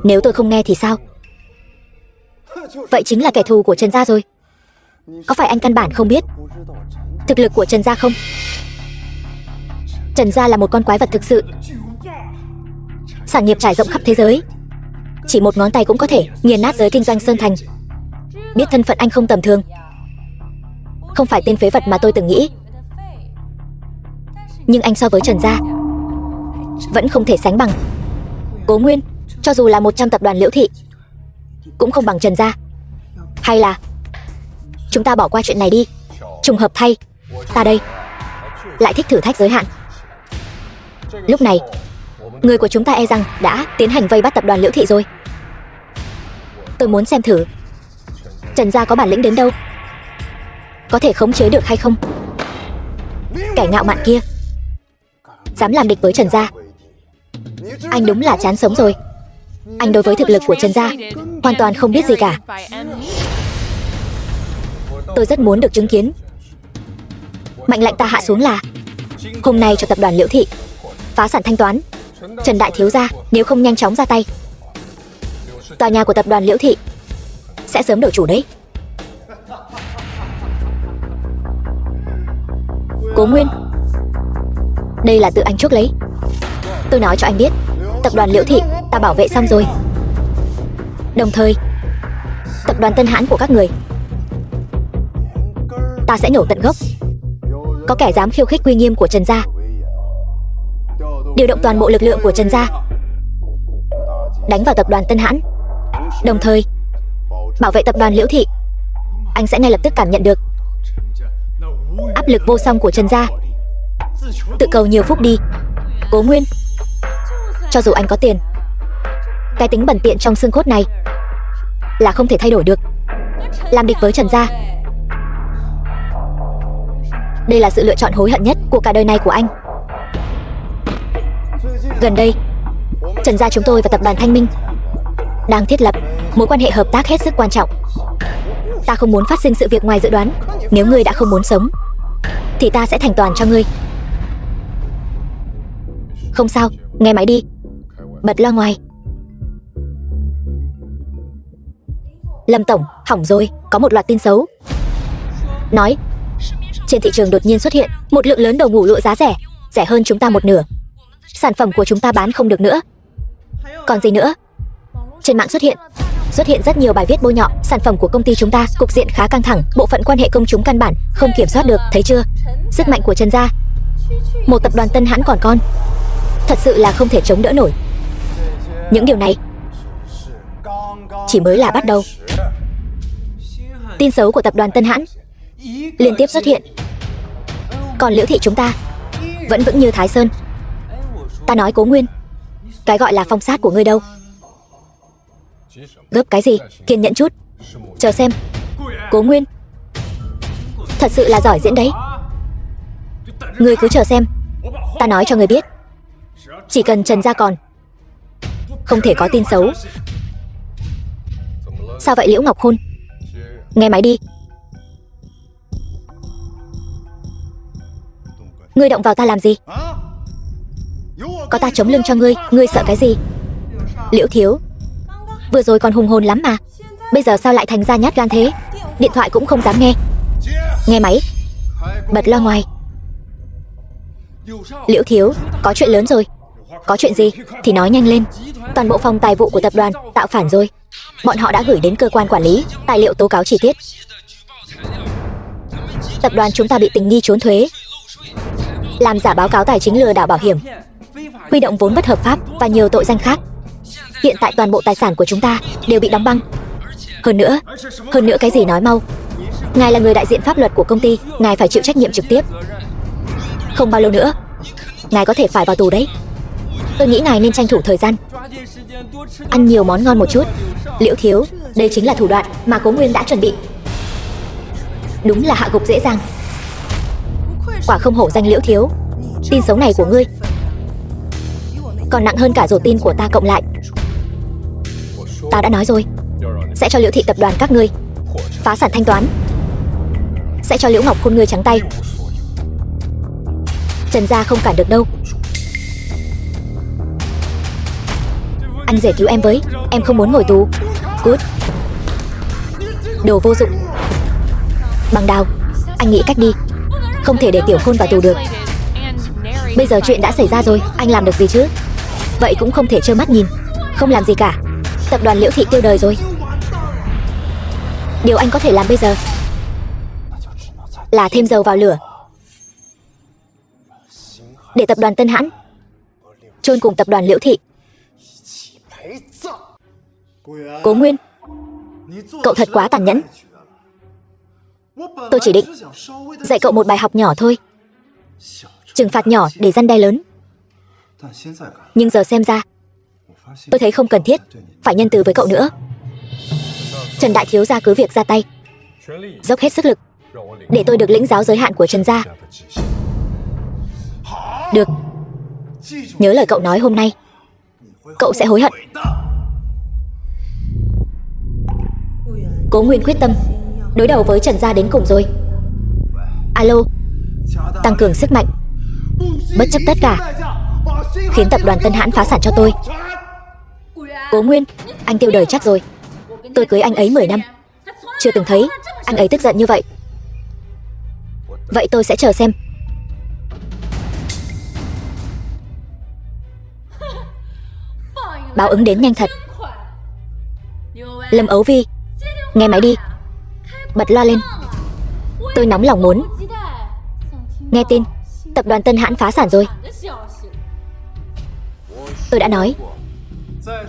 Nếu tôi không nghe thì sao? Vậy chính là kẻ thù của Trần gia rồi. Có phải anh căn bản không biết thực lực của Trần gia không? Trần gia là một con quái vật thực sự. Sản nghiệp trải rộng khắp thế giới, chỉ một ngón tay cũng có thể nghiền nát giới kinh doanh Sơn Thành. Biết thân phận anh không tầm thường, không phải tên phế vật mà tôi từng nghĩ. Nhưng anh so với Trần gia vẫn không thể sánh bằng. Cố Nguyên, cho dù là 100 tập đoàn Liễu thị cũng không bằng Trần gia. Hay là chúng ta bỏ qua chuyện này đi. Trùng hợp thay, ta đây lại thích thử thách giới hạn. Lúc này, người của chúng ta e rằng đã tiến hành vây bắt tập đoàn Liễu thị rồi. Tôi muốn xem thử Trần gia có bản lĩnh đến đâu, có thể khống chế được hay không. Kẻ ngạo mạn kia dám làm địch với Trần gia, anh đúng là chán sống rồi. Anh đối với thực lực của Trần gia hoàn toàn không biết gì cả. Tôi rất muốn được chứng kiến mệnh lệnh ta hạ xuống là hôm nay cho tập đoàn Liễu thị phá sản thanh toán. Trần đại thiếu gia nếu không nhanh chóng ra tay, tòa nhà của tập đoàn Liễu thị sẽ sớm đổi chủ đấy. Cố Nguyên, đây là tự anh chuốc lấy. Tôi nói cho anh biết, tập đoàn Liễu thị ta bảo vệ xong rồi. Đồng thời, tập đoàn Tân Hãn của các người ta sẽ nhổ tận gốc. Có kẻ dám khiêu khích uy nghiêm của Trần gia, điều động toàn bộ lực lượng của Trần gia đánh vào tập đoàn Tân Hãn, đồng thời bảo vệ tập đoàn Liễu thị, anh sẽ ngay lập tức cảm nhận được áp lực vô song của Trần gia. Tự cầu nhiều phúc đi, Cố Nguyên. Cho dù anh có tiền, cái tính bẩn tiện trong xương cốt này là không thể thay đổi được. Làm địch với Trần gia, đây là sự lựa chọn hối hận nhất của cả đời này của anh. Gần đây, Trần gia chúng tôi và tập đoàn Thanh Minh đang thiết lập mối quan hệ hợp tác hết sức quan trọng. Ta không muốn phát sinh sự việc ngoài dự đoán. Nếu ngươi đã không muốn sống thì ta sẽ thành toàn cho ngươi. Không sao, nghe máy đi, bật loa ngoài. Lâm tổng, hỏng rồi, có một loạt tin xấu. Nói trên thị trường đột nhiên xuất hiện một lượng lớn đồ ngủ lụa giá rẻ, rẻ hơn chúng ta một nửa. Sản phẩm của chúng ta bán không được nữa. Còn gì nữa? Trên mạng xuất hiện rất nhiều bài viết bôi nhọ sản phẩm của công ty chúng ta. Cục diện khá căng thẳng, bộ phận quan hệ công chúng căn bản không kiểm soát được. Thấy chưa, sức mạnh của Trần gia, một tập đoàn Tân Hãn còn con, thật sự là không thể chống đỡ nổi. Những điều này chỉ mới là bắt đầu. Tin xấu của tập đoàn Tân Hãn liên tiếp xuất hiện, còn Liễu thị chúng ta vẫn vững như Thái Sơn. Ta nói Cố Nguyên, cái gọi là phong sát của ngươi đâu? Gấp cái gì, kiên nhẫn chút, chờ xem. Cố Nguyên thật sự là giỏi diễn đấy. Ngươi cứ chờ xem. Ta nói cho ngươi biết, chỉ cần Trần gia còn, không thể có tin xấu. Sao vậy Liễu Ngọc Khôn? Nghe máy đi. Ngươi động vào ta làm gì? Có ta chống lưng cho ngươi, ngươi sợ cái gì? Liễu thiếu, vừa rồi còn hùng hồn lắm mà, bây giờ sao lại thành ra nhát gan thế? Điện thoại cũng không dám nghe. Nghe máy, bật loa ngoài. Liễu thiếu, có chuyện lớn rồi. Có chuyện gì thì nói nhanh lên. Toàn bộ phòng tài vụ của tập đoàn tạo phản rồi. Bọn họ đã gửi đến cơ quan quản lý tài liệu tố cáo chi tiết. Tập đoàn chúng ta bị tình nghi trốn thuế, làm giả báo cáo tài chính, lừa đảo bảo hiểm, huy động vốn bất hợp pháp và nhiều tội danh khác. Hiện tại toàn bộ tài sản của chúng ta đều bị đóng băng. Hơn nữa cái gì nói mau. Ngài là người đại diện pháp luật của công ty, ngài phải chịu trách nhiệm trực tiếp. Không bao lâu nữa, ngài có thể phải vào tù đấy. Tôi nghĩ ngài nên tranh thủ thời gian, ăn nhiều món ngon một chút. Liễu thiếu, đây chính là thủ đoạn mà Cố Nguyên đã chuẩn bị. Đúng là hạ gục dễ dàng. Quả không hổ danh Liễu thiếu. Tin xấu này của ngươi còn nặng hơn cả rổ tin của ta cộng lại. Ta đã nói rồi, sẽ cho Liễu thị tập đoàn các ngươi phá sản thanh toán, sẽ cho Liễu Ngọc Khôn ngươi trắng tay. Trần gia không cản được đâu. Anh rể cứu em với, em không muốn ngồi tù. Cút. Đồ vô dụng. Bằng đao, anh nghĩ cách đi. Không thể để Tiểu Khôn vào tù được. Bây giờ chuyện đã xảy ra rồi, anh làm được gì chứ? Vậy cũng không thể trơ mắt nhìn. Không làm gì cả. Tập đoàn Liễu Thị tiêu đời rồi. Điều anh có thể làm bây giờ là thêm dầu vào lửa, để tập đoàn Tân Hãn chôn cùng tập đoàn Liễu Thị. Cố Nguyên, cậu thật quá tàn nhẫn. Tôi chỉ định dạy cậu một bài học nhỏ thôi, trừng phạt nhỏ để răn đe lớn. Nhưng giờ xem ra, tôi thấy không cần thiết phải nhân từ với cậu nữa. Trần đại thiếu gia cứ việc ra tay, dốc hết sức lực để tôi được lĩnh giáo giới hạn của Trần gia. Được. Nhớ lời cậu nói hôm nay, cậu sẽ hối hận. Cố Nguyên quyết tâm đối đầu với Trần gia đến cùng rồi. Alo, tăng cường sức mạnh, bất chấp tất cả, khiến tập đoàn Tân Hãn phá sản cho tôi. Cố Nguyên, anh tiêu đời chắc rồi. Tôi cưới anh ấy 10 năm, chưa từng thấy anh ấy tức giận như vậy. Vậy tôi sẽ chờ xem. Báo ứng đến nhanh thật. Lâm Ấu Vi, nghe máy đi, bật loa lên. Tôi nóng lòng muốn nghe tin tập đoàn Tân Hãn phá sản rồi. Tôi đã nói,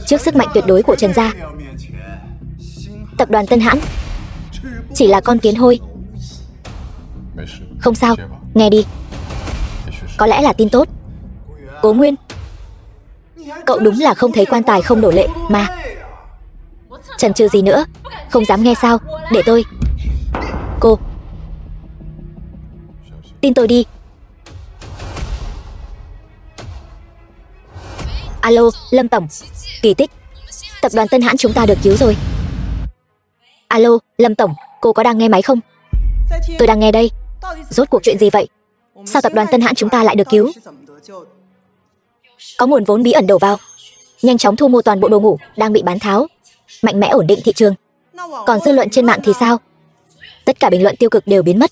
trước sức mạnh tuyệt đối của Trần gia, tập đoàn Tân Hãn chỉ là con kiến hôi. Không sao, nghe đi, có lẽ là tin tốt. Cố Nguyên, cậu đúng là không thấy quan tài không đổ lệ mà. Chần chừ gì nữa, không dám nghe sao? Để tôi. Cô, tin tôi đi. Alo, Lâm tổng. Kỳ tích, tập đoàn Tân Hãn chúng ta được cứu rồi. Alo, Lâm tổng, cô có đang nghe máy không? Tôi đang nghe đây. Rốt cuộc chuyện gì vậy? Sao tập đoàn Tân Hãn chúng ta lại được cứu? Có nguồn vốn bí ẩn đổ vào, nhanh chóng thu mua toàn bộ đồ ngủ đang bị bán tháo, mạnh mẽ ổn định thị trường. Còn dư luận trên mạng thì sao? Tất cả bình luận tiêu cực đều biến mất.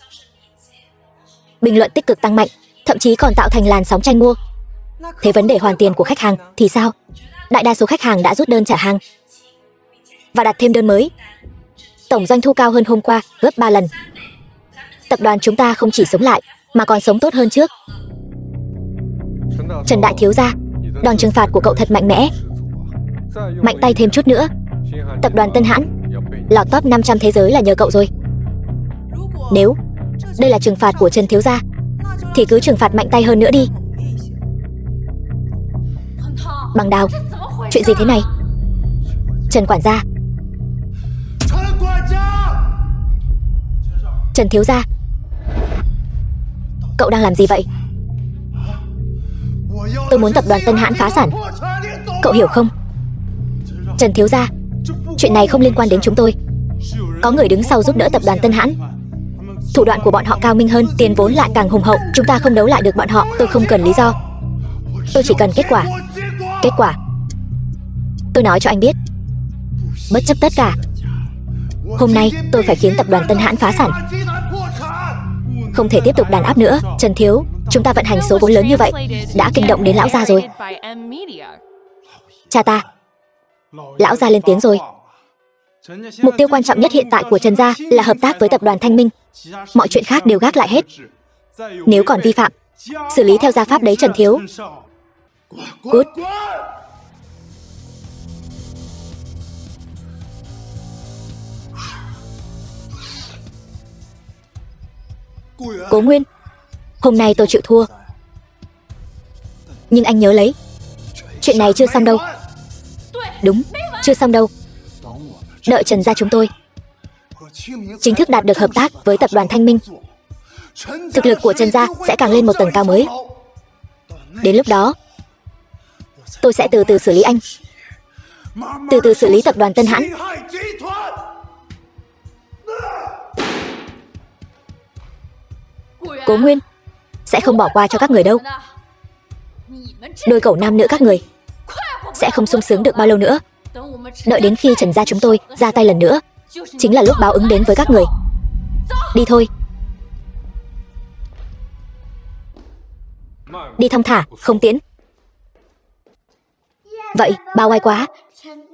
Bình luận tích cực tăng mạnh, thậm chí còn tạo thành làn sóng tranh mua. Thế vấn đề hoàn tiền của khách hàng thì sao? Đại đa số khách hàng đã rút đơn trả hàng và đặt thêm đơn mới. Tổng doanh thu cao hơn hôm qua gấp 3 lần. Tập đoàn chúng ta không chỉ sống lại mà còn sống tốt hơn trước. Trần đại thiếu gia, đòn trừng phạt của cậu thật mạnh mẽ. Mạnh tay thêm chút nữa, tập đoàn Tân Hãn lọt top 500 thế giới là nhờ cậu rồi. Nếu đây là trừng phạt của Trần thiếu gia thì cứ trừng phạt mạnh tay hơn nữa đi. Bằng đào, chuyện gì thế này? Trần quản gia. Trần thiếu gia, cậu đang làm gì vậy? Tôi muốn tập đoàn Tân Hãn phá sản, cậu hiểu không? Trần thiếu gia, chuyện này không liên quan đến chúng tôi. Có người đứng sau giúp đỡ tập đoàn Tân Hãn. Thủ đoạn của bọn họ cao minh hơn, tiền vốn lại càng hùng hậu. Chúng ta không đấu lại được bọn họ. Tôi không cần lý do, tôi chỉ cần kết quả. Kết quả? Tôi nói cho anh biết, bất chấp tất cả, hôm nay tôi phải khiến tập đoàn Tân Hãn phá sản. Không thể tiếp tục đàn áp nữa. Trần thiếu, chúng ta vận hành số vốn lớn như vậy đã kinh động đến lão gia rồi. Cha ta. Lão gia lên tiếng rồi. Mục tiêu quan trọng nhất hiện tại của Trần gia là hợp tác với tập đoàn Thanh Minh. Mọi chuyện khác đều gác lại hết. Nếu còn vi phạm, xử lý theo gia pháp đấy Trần thiếu. Cút. Cố Nguyên, hôm nay tôi chịu thua. Nhưng anh nhớ lấy, chuyện này chưa xong đâu. Đúng, chưa xong đâu. Đợi Trần gia chúng tôi chính thức đạt được hợp tác với tập đoàn Thanh Minh, thực lực của Trần gia sẽ càng lên một tầng cao mới. Đến lúc đó, tôi sẽ từ từ xử lý anh, từ từ xử lý tập đoàn Tân Hãn. Cố Nguyên, sẽ không bỏ qua cho các người đâu. Đôi cẩu nam nữ các người sẽ không sung sướng được bao lâu nữa. Đợi đến khi Trần gia chúng tôi ra tay lần nữa, chính là lúc báo ứng đến với các người. Đi thôi. Đi thong thả, không tiễn. Vậy, bao oai quá.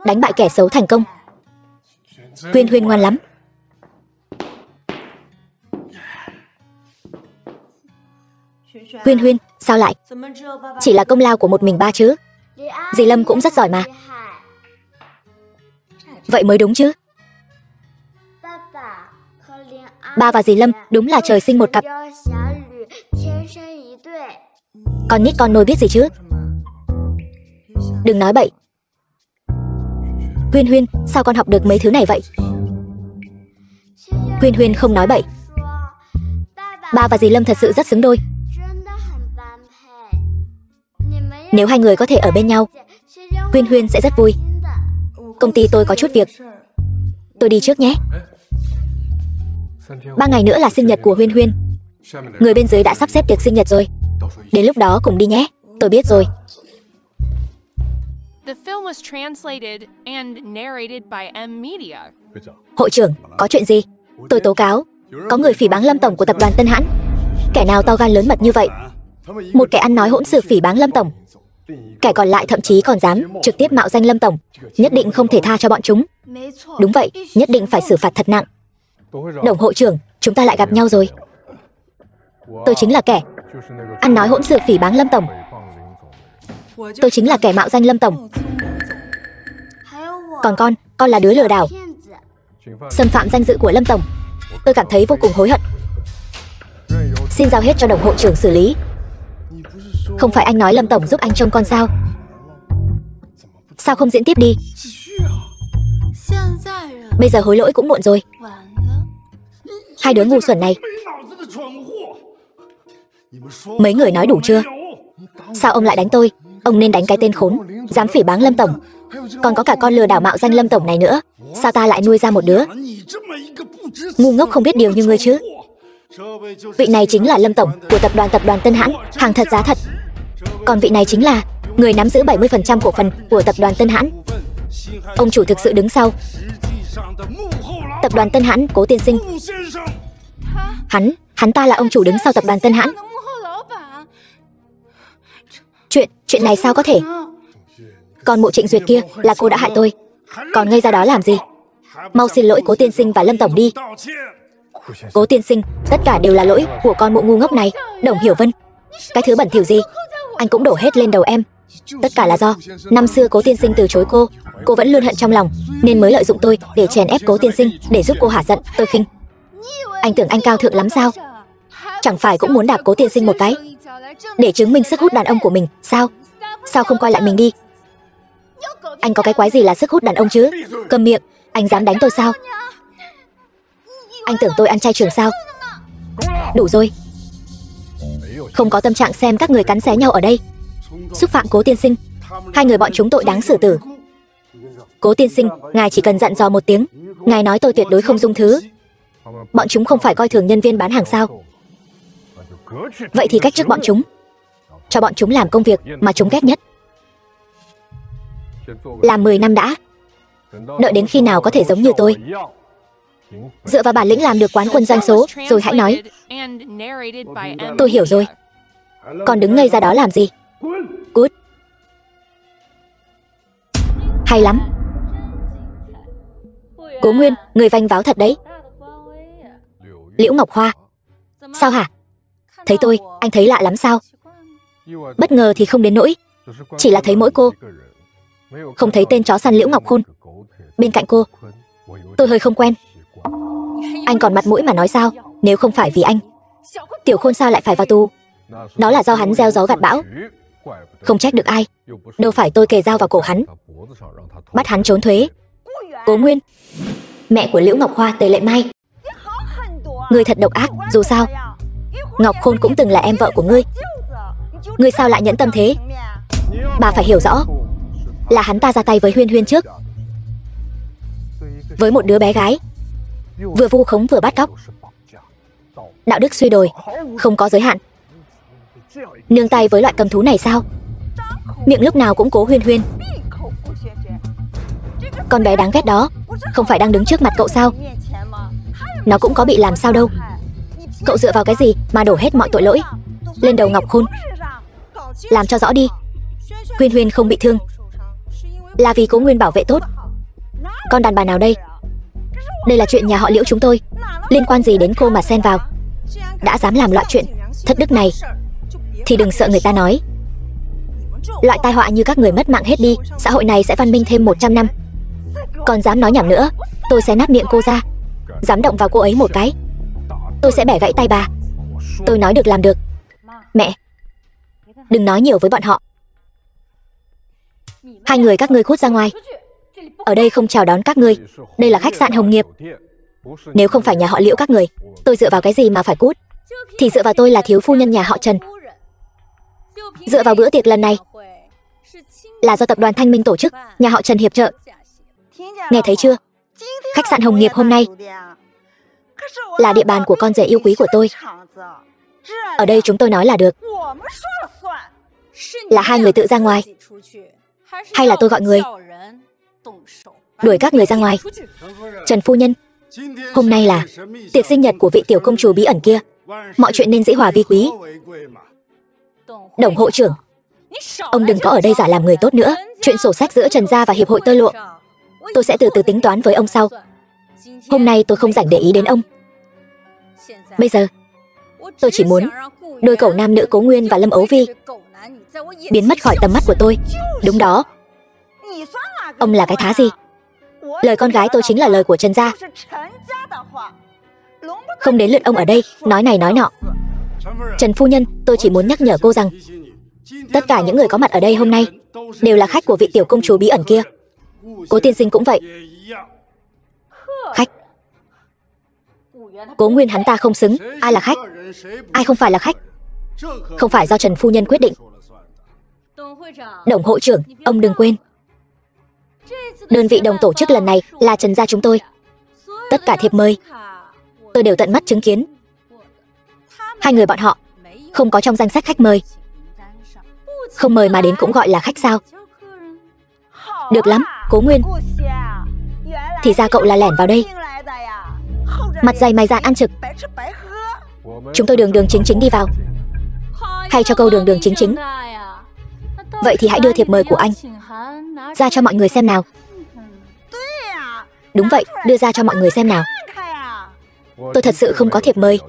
Đánh bại kẻ xấu thành công. Huyên Huyên ngoan lắm. Huyên Huyên, sao lại? Chỉ là công lao của một mình ba chứ. Dì Lâm cũng rất giỏi mà. Vậy mới đúng chứ. Ba và dì Lâm đúng là trời sinh một cặp. Con nít con nôi biết gì chứ. Đừng nói bậy. Huyên Huyên, sao con học được mấy thứ này vậy? Huyên Huyên không nói bậy. Ba và dì Lâm thật sự rất xứng đôi. Nếu hai người có thể ở bên nhau, Huyên Huyên sẽ rất vui. Công ty tôi có chút việc, tôi đi trước nhé. 3 ngày nữa là sinh nhật của Huyên Huyên. Người bên dưới đã sắp xếp tiệc sinh nhật rồi. Đến lúc đó cùng đi nhé. Tôi biết rồi. The film was translated and narrated by M Media. Hội trưởng, có chuyện gì? Tôi tố cáo có người phỉ báng Lâm tổng của tập đoàn Tân Hãn. Kẻ nào to gan lớn mật như vậy? Một kẻ ăn nói hỗn xược phỉ báng Lâm tổng. Kẻ còn lại thậm chí còn dám trực tiếp mạo danh Lâm tổng. Nhất định không thể tha cho bọn chúng. Đúng vậy, nhất định phải xử phạt thật nặng. Đồng hội trưởng, chúng ta lại gặp nhau rồi. Tôi chính là kẻ ăn nói hỗn xược phỉ báng Lâm tổng. Tôi chính là kẻ mạo danh Lâm tổng. Còn con là đứa lừa đảo, xâm phạm danh dự của Lâm tổng. Tôi cảm thấy vô cùng hối hận. Xin giao hết cho đồng hội trưởng xử lý. Không phải anh nói Lâm tổng giúp anh trông con sao? Sao không diễn tiếp đi? Bây giờ hối lỗi cũng muộn rồi. Hai đứa ngu xuẩn này. Mấy người nói đủ chưa? Sao ông lại đánh tôi? Ông nên đánh cái tên khốn dám phỉ báng Lâm tổng. Còn có cả con lừa đảo mạo danh Lâm tổng này nữa. Sao ta lại nuôi ra một đứa ngu ngốc không biết điều như ngươi chứ? Vị này chính là Lâm tổng của tập đoàn Tân Hãn, hàng thật giá thật. Còn vị này chính là người nắm giữ 70% cổ phần của tập đoàn Tân Hãn. Ông chủ thực sự đứng sau tập đoàn Tân Hãn, Cố tiên sinh. Hắn ta là ông chủ đứng sau tập đoàn Tân Hãn. Chuyện này sao có thể? Còn mụ Trịnh Duyệt kia là cô đã hại tôi. Còn ngây ra đó làm gì? Mau xin lỗi Cố tiên sinh và Lâm tổng đi. Cố tiên sinh, tất cả đều là lỗi của con mụ ngu ngốc này. Đồng Hiểu Vân, cái thứ bẩn thỉu gì anh cũng đổ hết lên đầu em. Tất cả là do năm xưa Cố tiên sinh từ chối cô vẫn luôn hận trong lòng, nên mới lợi dụng tôi để chèn ép Cố tiên sinh, để giúp cô hả giận. Tôi khinh. Anh tưởng anh cao thượng lắm sao? Chẳng phải cũng muốn đạp Cố tiên sinh một cái để chứng minh sức hút đàn ông của mình sao? Sao không coi lại mình đi? Anh có cái quái gì là sức hút đàn ông chứ? Câm miệng. Anh dám đánh tôi sao? Anh tưởng tôi ăn chay trường sao? Đủ rồi. Không có tâm trạng xem các người cắn xé nhau ở đây. Xúc phạm Cố tiên sinh, hai người bọn chúng tội đáng xử tử. Cố tiên sinh, ngài chỉ cần dặn dò một tiếng, ngài nói tôi tuyệt đối không dung thứ. Bọn chúng không phải coi thường nhân viên bán hàng sao? Vậy thì cách chức bọn chúng, cho bọn chúng làm công việc mà chúng ghét nhất. Làm 10 năm đã. Đợi đến khi nào có thể giống như tôi, dựa vào bản lĩnh làm được quán quân doanh số, rồi hãy nói. Tôi hiểu rồi. Còn đứng ngây ra đó làm gì? Cút. Hay lắm. Cố Nguyên, người vanh váo thật đấy. Liễu Ngọc Hoa. Sao hả? Thấy tôi, anh thấy lạ lắm sao? Bất ngờ thì không đến nỗi, chỉ là thấy mỗi cô, không thấy tên chó săn Liễu Ngọc Khôn bên cạnh cô, tôi hơi không quen. Anh còn mặt mũi mà nói sao? Nếu không phải vì anh, Tiểu Khôn sao lại phải vào tù? Đó là do hắn gieo gió gặt bão. Không trách được ai. Đâu phải tôi kề dao vào cổ hắn, bắt hắn trốn thuế. Cố Nguyên, mẹ của Liễu Ngọc Hoa, Tề Lệ Mai, ngươi thật độc ác. Dù sao Ngọc Khôn cũng từng là em vợ của ngươi. Ngươi sao lại nhẫn tâm thế? Bà phải hiểu rõ, là hắn ta ra tay với Huyên Huyên trước. Với một đứa bé gái, vừa vu khống vừa bắt cóc. Đạo đức suy đồi, không có giới hạn. Nương tay với loại cầm thú này sao? Miệng lúc nào cũng Cố Huyên Huyên. Con bé đáng ghét đó không phải đang đứng trước mặt cậu sao? Nó cũng có bị làm sao đâu. Cậu dựa vào cái gì mà đổ hết mọi tội lỗi lên đầu Ngọc Khôn? Làm cho rõ đi. Huyên Huyên không bị thương là vì Cố Nguyên bảo vệ tốt. Con đàn bà nào đây? Đây là chuyện nhà họ Liễu chúng tôi, liên quan gì đến cô mà xen vào? Đã dám làm loại chuyện thất đức này thì đừng sợ người ta nói. Loại tai họa như các người mất mạng hết đi, xã hội này sẽ văn minh thêm 100 năm. Còn dám nói nhảm nữa, tôi sẽ nát miệng cô ra. Dám động vào cô ấy một cái, tôi sẽ bẻ gãy tay bà. Tôi nói được làm được. Mẹ, đừng nói nhiều với bọn họ. Hai người các ngươi cút ra ngoài. Ở đây không chào đón các ngươi. Đây là khách sạn Hồng Nghiệp. Nếu không phải nhà họ Liễu các người, tôi dựa vào cái gì mà phải cút? Thì dựa vào tôi là thiếu phu nhân nhà họ Trần. Dựa vào bữa tiệc lần này là do tập đoàn Thanh Minh tổ chức, nhà họ Trần hiệp trợ. Nghe thấy chưa? Khách sạn Hồng Nghiệp hôm nay là địa bàn của con rể yêu quý của tôi. Ở đây chúng tôi nói là được. Là hai người tự ra ngoài, hay là tôi gọi người đuổi các người ra ngoài? Trần phu nhân, hôm nay là tiệc sinh nhật của vị tiểu công chúa bí ẩn kia. Mọi chuyện nên dĩ hòa vi quý. Đồng hội trưởng, ông đừng có ở đây giả làm người tốt nữa. Chuyện sổ sách giữa Trần gia và hiệp hội tơ lụa tôi sẽ từ từ tính toán với ông sau. Hôm nay tôi không rảnh để ý đến ông. Bây giờ tôi chỉ muốn đôi cậu nam nữ Cố Nguyên và Lâm Ấu Vi biến mất khỏi tầm mắt của tôi. Đúng đó. Ông là cái thá gì? Lời con gái tôi chính là lời của Trần gia. Không đến lượt ông ở đây nói này nói nọ. Trần phu nhân, tôi chỉ muốn nhắc nhở cô rằng tất cả những người có mặt ở đây hôm nay đều là khách của vị tiểu công chúa bí ẩn kia. Cố tiên sinh cũng vậy. Khách? Cố Nguyên hắn ta không xứng. Ai là khách? Ai không phải là khách? Không phải do Trần phu nhân quyết định. Đồng hội trưởng, ông đừng quên, đơn vị đồng tổ chức lần này là Trần gia chúng tôi. Tất cả thiệp mời tôi đều tận mắt chứng kiến. Hai người bọn họ không có trong danh sách khách mời. Không mời mà đến cũng gọi là khách sao? Được lắm, Cố Nguyên. Thì ra cậu là lẻn vào đây, mặt dày mày dạn ăn trực. Chúng tôi đường đường chính chính đi vào. Hay cho câu đường đường chính chính. Vậy thì hãy đưa thiệp mời của anh ra cho mọi người xem nào. Đúng vậy, đưa ra cho mọi người xem nào. Tôi thật sự không có thiệp mời.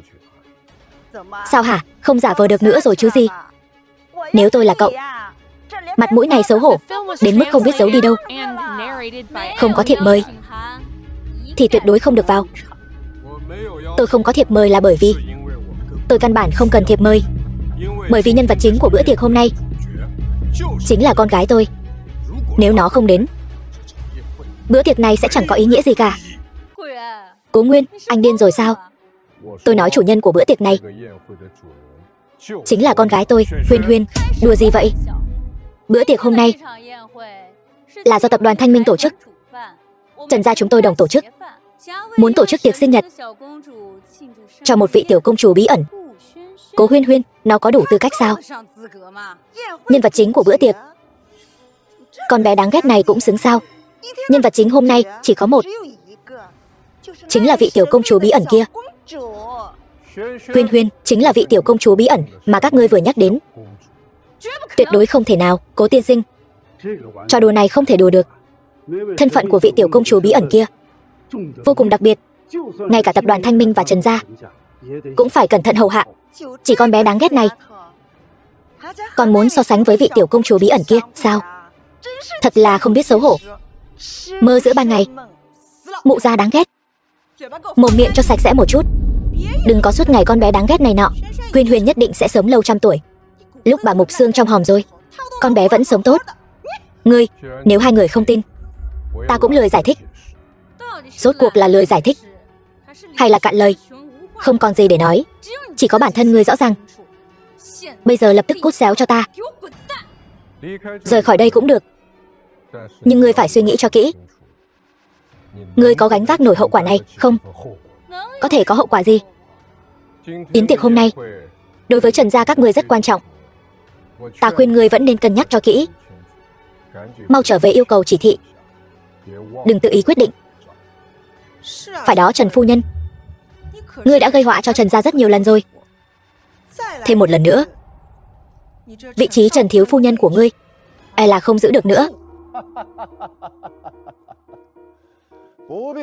Sao hả? Không giả vờ được nữa rồi chứ gì. Nếu tôi là cậu, mặt mũi này xấu hổ đến mức không biết giấu đi đâu. Không có thiệp mời thì tuyệt đối không được vào. Tôi không có thiệp mời là bởi vì tôi căn bản không cần thiệp mời. Bởi vì nhân vật chính của bữa tiệc hôm nay chính là con gái tôi. Nếu nó không đến, bữa tiệc này sẽ chẳng có ý nghĩa gì cả. Cố Nguyên, anh điên rồi sao? Tôi nói chủ nhân của bữa tiệc này chính là con gái tôi, Huyên Huyên. Đùa gì vậy? Bữa tiệc hôm nay là do tập đoàn Thanh Minh tổ chức. Trần gia chúng tôi đồng tổ chức, muốn tổ chức tiệc sinh nhật cho một vị tiểu công chúa bí ẩn. Cố Huyên Huyên, nó có đủ tư cách sao? Nhân vật chính của bữa tiệc, con bé đáng ghét này cũng xứng sao? Nhân vật chính hôm nay chỉ có một, chính là vị tiểu công chúa bí ẩn kia. Huyên Huyên chính là vị tiểu công chúa bí ẩn mà các ngươi vừa nhắc đến. Tuyệt đối không thể nào, Cố tiên sinh. Trò đùa này không thể đùa được. Thân phận của vị tiểu công chúa bí ẩn kia vô cùng đặc biệt. Ngay cả tập đoàn Thanh Minh và Trần gia cũng phải cẩn thận hầu hạ. Chỉ con bé đáng ghét này còn muốn so sánh với vị tiểu công chúa bí ẩn kia sao? Thật là không biết xấu hổ. Mơ giữa ban ngày. Mụ già đáng ghét. Mồm miệng cho sạch sẽ một chút. Đừng có suốt ngày con bé đáng ghét này nọ. Huyên Huyên nhất định sẽ sống lâu trăm tuổi. Lúc bà mục xương trong hòm rồi, con bé vẫn sống tốt. Ngươi, nếu hai người không tin, ta cũng lười giải thích. Rốt cuộc là lười giải thích hay là cạn lời? Không còn gì để nói. Chỉ có bản thân ngươi rõ ràng. Bây giờ lập tức cút xéo cho ta. Rời khỏi đây cũng được, nhưng ngươi phải suy nghĩ cho kỹ. Ngươi có gánh vác nổi hậu quả này không? Có thể có hậu quả gì? Yến tiệc hôm nay đối với Trần gia các ngươi rất quan trọng. Ta khuyên ngươi vẫn nên cân nhắc cho kỹ. Mau trở về yêu cầu chỉ thị. Đừng tự ý quyết định. Phải đó Trần phu nhân. Ngươi đã gây họa cho Trần gia rất nhiều lần rồi. Thêm một lần nữa, vị trí Trần thiếu phu nhân của ngươi e là không giữ được nữa.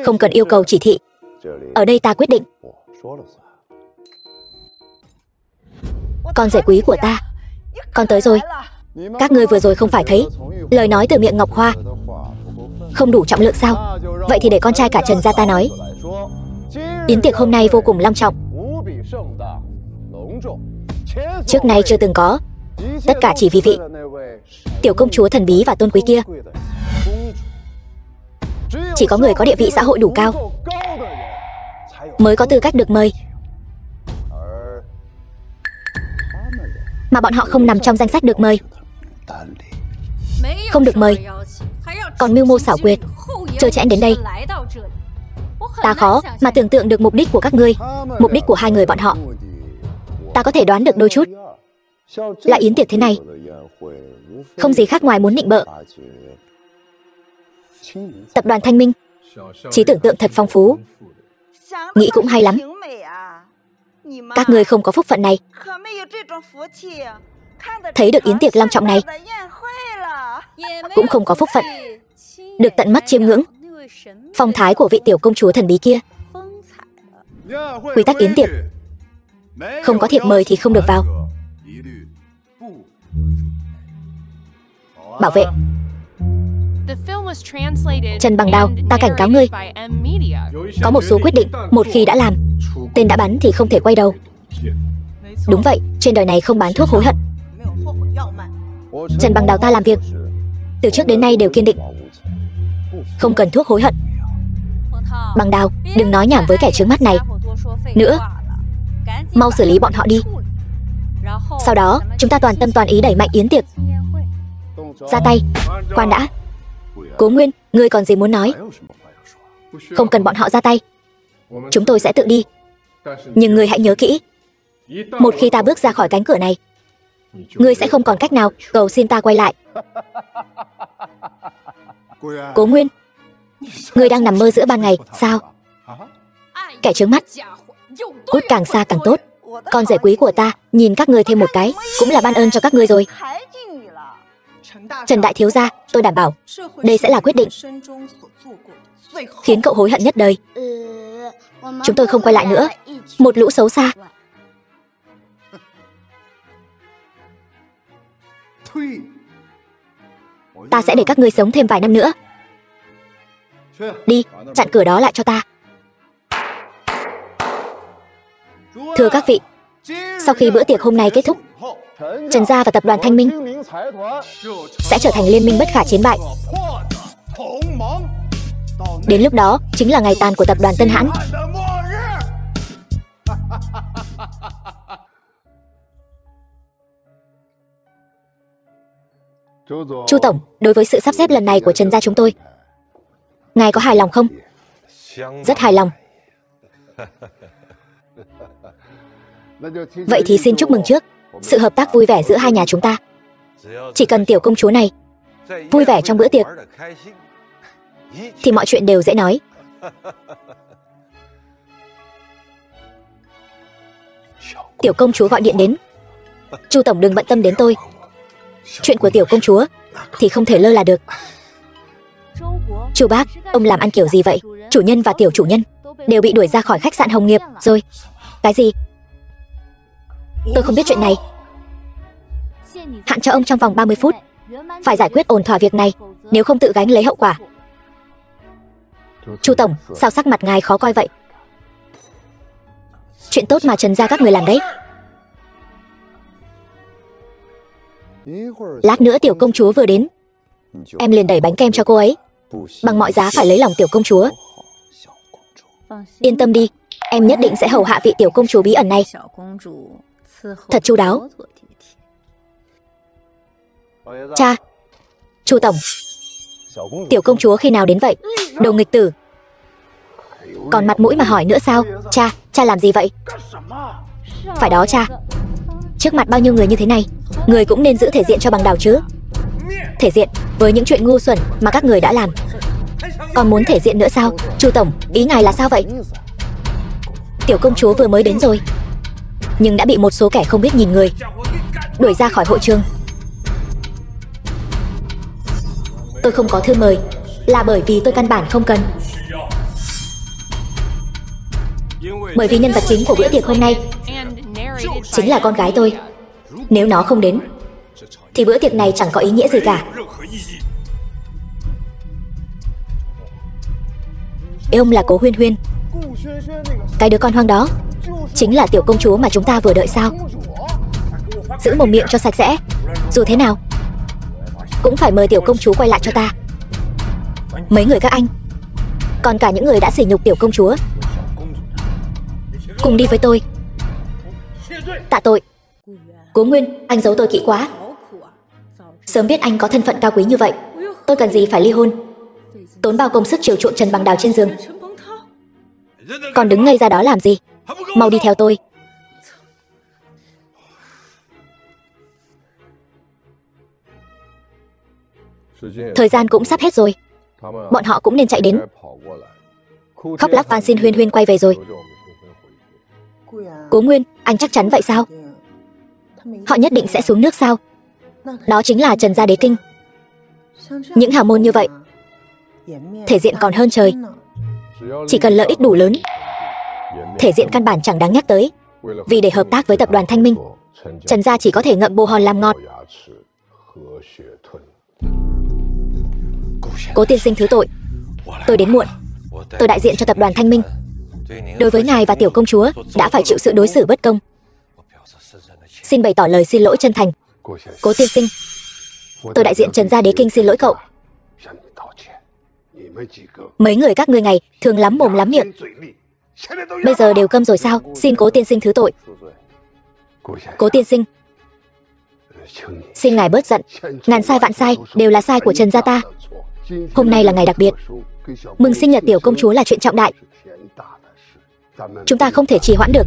Không cần yêu cầu chỉ thị. Ở đây ta quyết định. Con rể quý của ta, con tới rồi. Các ngươi vừa rồi không phải thấy lời nói từ miệng Ngọc Hoa không đủ trọng lượng sao? Vậy thì để con trai cả Trần gia ta nói. Yến tiệc hôm nay vô cùng long trọng, trước nay chưa từng có. Tất cả chỉ vì vị tiểu công chúa thần bí và tôn quý kia. Chỉ có người có địa vị xã hội đủ cao mới có tư cách được mời, mà bọn họ không nằm trong danh sách được mời. Không được mời, còn mưu mô xảo quyệt trơ trẽn đến đây. Ta khó mà tưởng tượng được mục đích của các ngươi. Mục đích của hai người bọn họ ta có thể đoán được đôi chút. Là yến tiệc thế này không gì khác ngoài muốn nịnh bợ tập đoàn Thanh Minh. Trí tưởng tượng thật phong phú. Nghĩ cũng hay lắm. Các ngươi không có phúc phận này, thấy được yến tiệc long trọng này. Cũng không có phúc phận được tận mắt chiêm ngưỡng phong thái của vị tiểu công chúa thần bí kia. Quy tắc yến tiệc, không có thiệp mời thì không được vào. Bảo vệ. Trần Bằng Đao, ta cảnh cáo ngươi. Có một số quyết định một khi đã làm, tên đã bắn thì không thể quay đầu. Đúng vậy, trên đời này không bán thuốc hối hận. Trần Bằng Đao ta làm việc từ trước đến nay đều kiên định, không cần thuốc hối hận. Bằng Đao, đừng nói nhảm với kẻ trước mắt này nữa. Mau xử lý bọn họ đi. Sau đó chúng ta toàn tâm toàn ý đẩy mạnh yến tiệc. Ra tay. Khoan đã. Cố Nguyên, ngươi còn gì muốn nói? Không cần bọn họ ra tay, chúng tôi sẽ tự đi. Nhưng ngươi hãy nhớ kỹ, một khi ta bước ra khỏi cánh cửa này, ngươi sẽ không còn cách nào cầu xin ta quay lại. Cố Nguyên, ngươi đang nằm mơ giữa ban ngày sao? Kẻ trướng mắt, cút càng xa càng tốt. Con rể quý của ta nhìn các ngươi thêm một cái cũng là ban ơn cho các ngươi rồi. Trần đại thiếu gia, tôi đảm bảo đây sẽ là quyết định khiến cậu hối hận nhất đời. Chúng tôi không quay lại nữa. Một lũ xấu xa. Ta sẽ để các ngươi sống thêm vài năm nữa. Đi, chặn cửa đó lại cho ta. Thưa các vị, sau khi bữa tiệc hôm nay kết thúc, Trần gia và tập đoàn Thanh Minh sẽ trở thành liên minh bất khả chiến bại. Đến lúc đó chính là ngày tàn của tập đoàn Tân Hãn. Chu tổng, đối với sự sắp xếp lần này của Trần gia chúng tôi, ngài có hài lòng không? Rất hài lòng. Vậy thì xin chúc mừng trước sự hợp tác vui vẻ giữa hai nhà chúng ta. Chỉ cần tiểu công chúa này vui vẻ trong bữa tiệc thì mọi chuyện đều dễ nói. Tiểu công chúa gọi điện đến. Chu tổng đừng bận tâm đến tôi. Chuyện của tiểu công chúa thì không thể lơ là được. Chu bác, ông làm ăn kiểu gì vậy? Chủ nhân và tiểu chủ nhân đều bị đuổi ra khỏi khách sạn Hồng Nghiệp rồi. Cái gì? Tôi không biết chuyện này. Hạn cho ông trong vòng 30 phút phải giải quyết ổn thỏa việc này, nếu không tự gánh lấy hậu quả. Chu tổng, sao sắc mặt ngài khó coi vậy? Chuyện tốt mà Trần gia các người làm đấy. Lát nữa tiểu công chúa vừa đến, em liền đẩy bánh kem cho cô ấy. Bằng mọi giá phải lấy lòng tiểu công chúa. Yên tâm đi, em nhất định sẽ hầu hạ vị tiểu công chúa bí ẩn này thật chu đáo. Cha, Chu tổng, tiểu công chúa khi nào đến vậy? Đồ nghịch tử, còn mặt mũi mà hỏi nữa sao? Cha làm gì vậy? Phải đó cha, Trước mặt bao nhiêu người như thế này, người cũng nên giữ thể diện cho bằng đào chứ. Thể diện với những chuyện ngu xuẩn mà các người đã làm. Còn muốn thể diện nữa sao? Chu tổng, ý ngài là sao vậy? Tiểu công chúa vừa mới đến rồi, nhưng đã bị một số kẻ không biết nhìn người đuổi ra khỏi hội trường. Tôi không có thư mời là bởi vì tôi căn bản không cần. Bởi vì nhân vật chính của bữa tiệc hôm nay chính là con gái tôi. Nếu nó không đến thì bữa tiệc này chẳng có ý nghĩa gì cả. Ông là Cố Huyên Huyên. Cái đứa con hoang đó chính là tiểu công chúa mà chúng ta vừa đợi sao? Giữ mồm miệng cho sạch sẽ. Dù thế nào cũng phải mời tiểu công chúa quay lại cho ta. Mấy người các anh, còn cả những người đã sỉ nhục tiểu công chúa, cùng đi với tôi. Tạ tội. Cố Nguyên, anh giấu tôi kỹ quá. Sớm biết anh có thân phận cao quý như vậy, tôi cần gì phải ly hôn, tốn bao công sức chiều chuộng Trần Bằng Đào trên giường. Còn đứng ngây ra đó làm gì? Mau đi theo tôi. Thời gian cũng sắp hết rồi, bọn họ cũng nên chạy đến. Khóc lóc van xin Huyên Huyên quay về rồi. Cố Nguyên, anh chắc chắn vậy sao? Họ nhất định sẽ xuống nước sao? Đó chính là Trần Gia Đế Kinh. Những hào môn như vậy, thể diện còn hơn trời. Chỉ cần lợi ích đủ lớn, thể diện căn bản chẳng đáng nhắc tới. Vì để hợp tác với tập đoàn Thanh Minh, Trần Gia chỉ có thể ngậm bồ hòn làm ngọt. Cố tiên sinh thứ tội, tôi đến muộn. Tôi đại diện cho tập đoàn Thanh Minh. Đối với ngài và tiểu công chúa đã phải chịu sự đối xử bất công. Xin bày tỏ lời xin lỗi chân thành. Cố tiên sinh, tôi đại diện Trần Gia Đế Kinh xin lỗi cậu. Mấy người các ngươi ngày thường lắm mồm lắm miệng, bây giờ đều câm rồi sao? Xin cố tiên sinh thứ tội. Cố tiên sinh, xin ngài bớt giận. Ngàn sai vạn sai đều là sai của Trần Gia ta. Hôm nay là ngày đặc biệt, mừng sinh nhật tiểu công chúa là chuyện trọng đại. Chúng ta không thể trì hoãn được.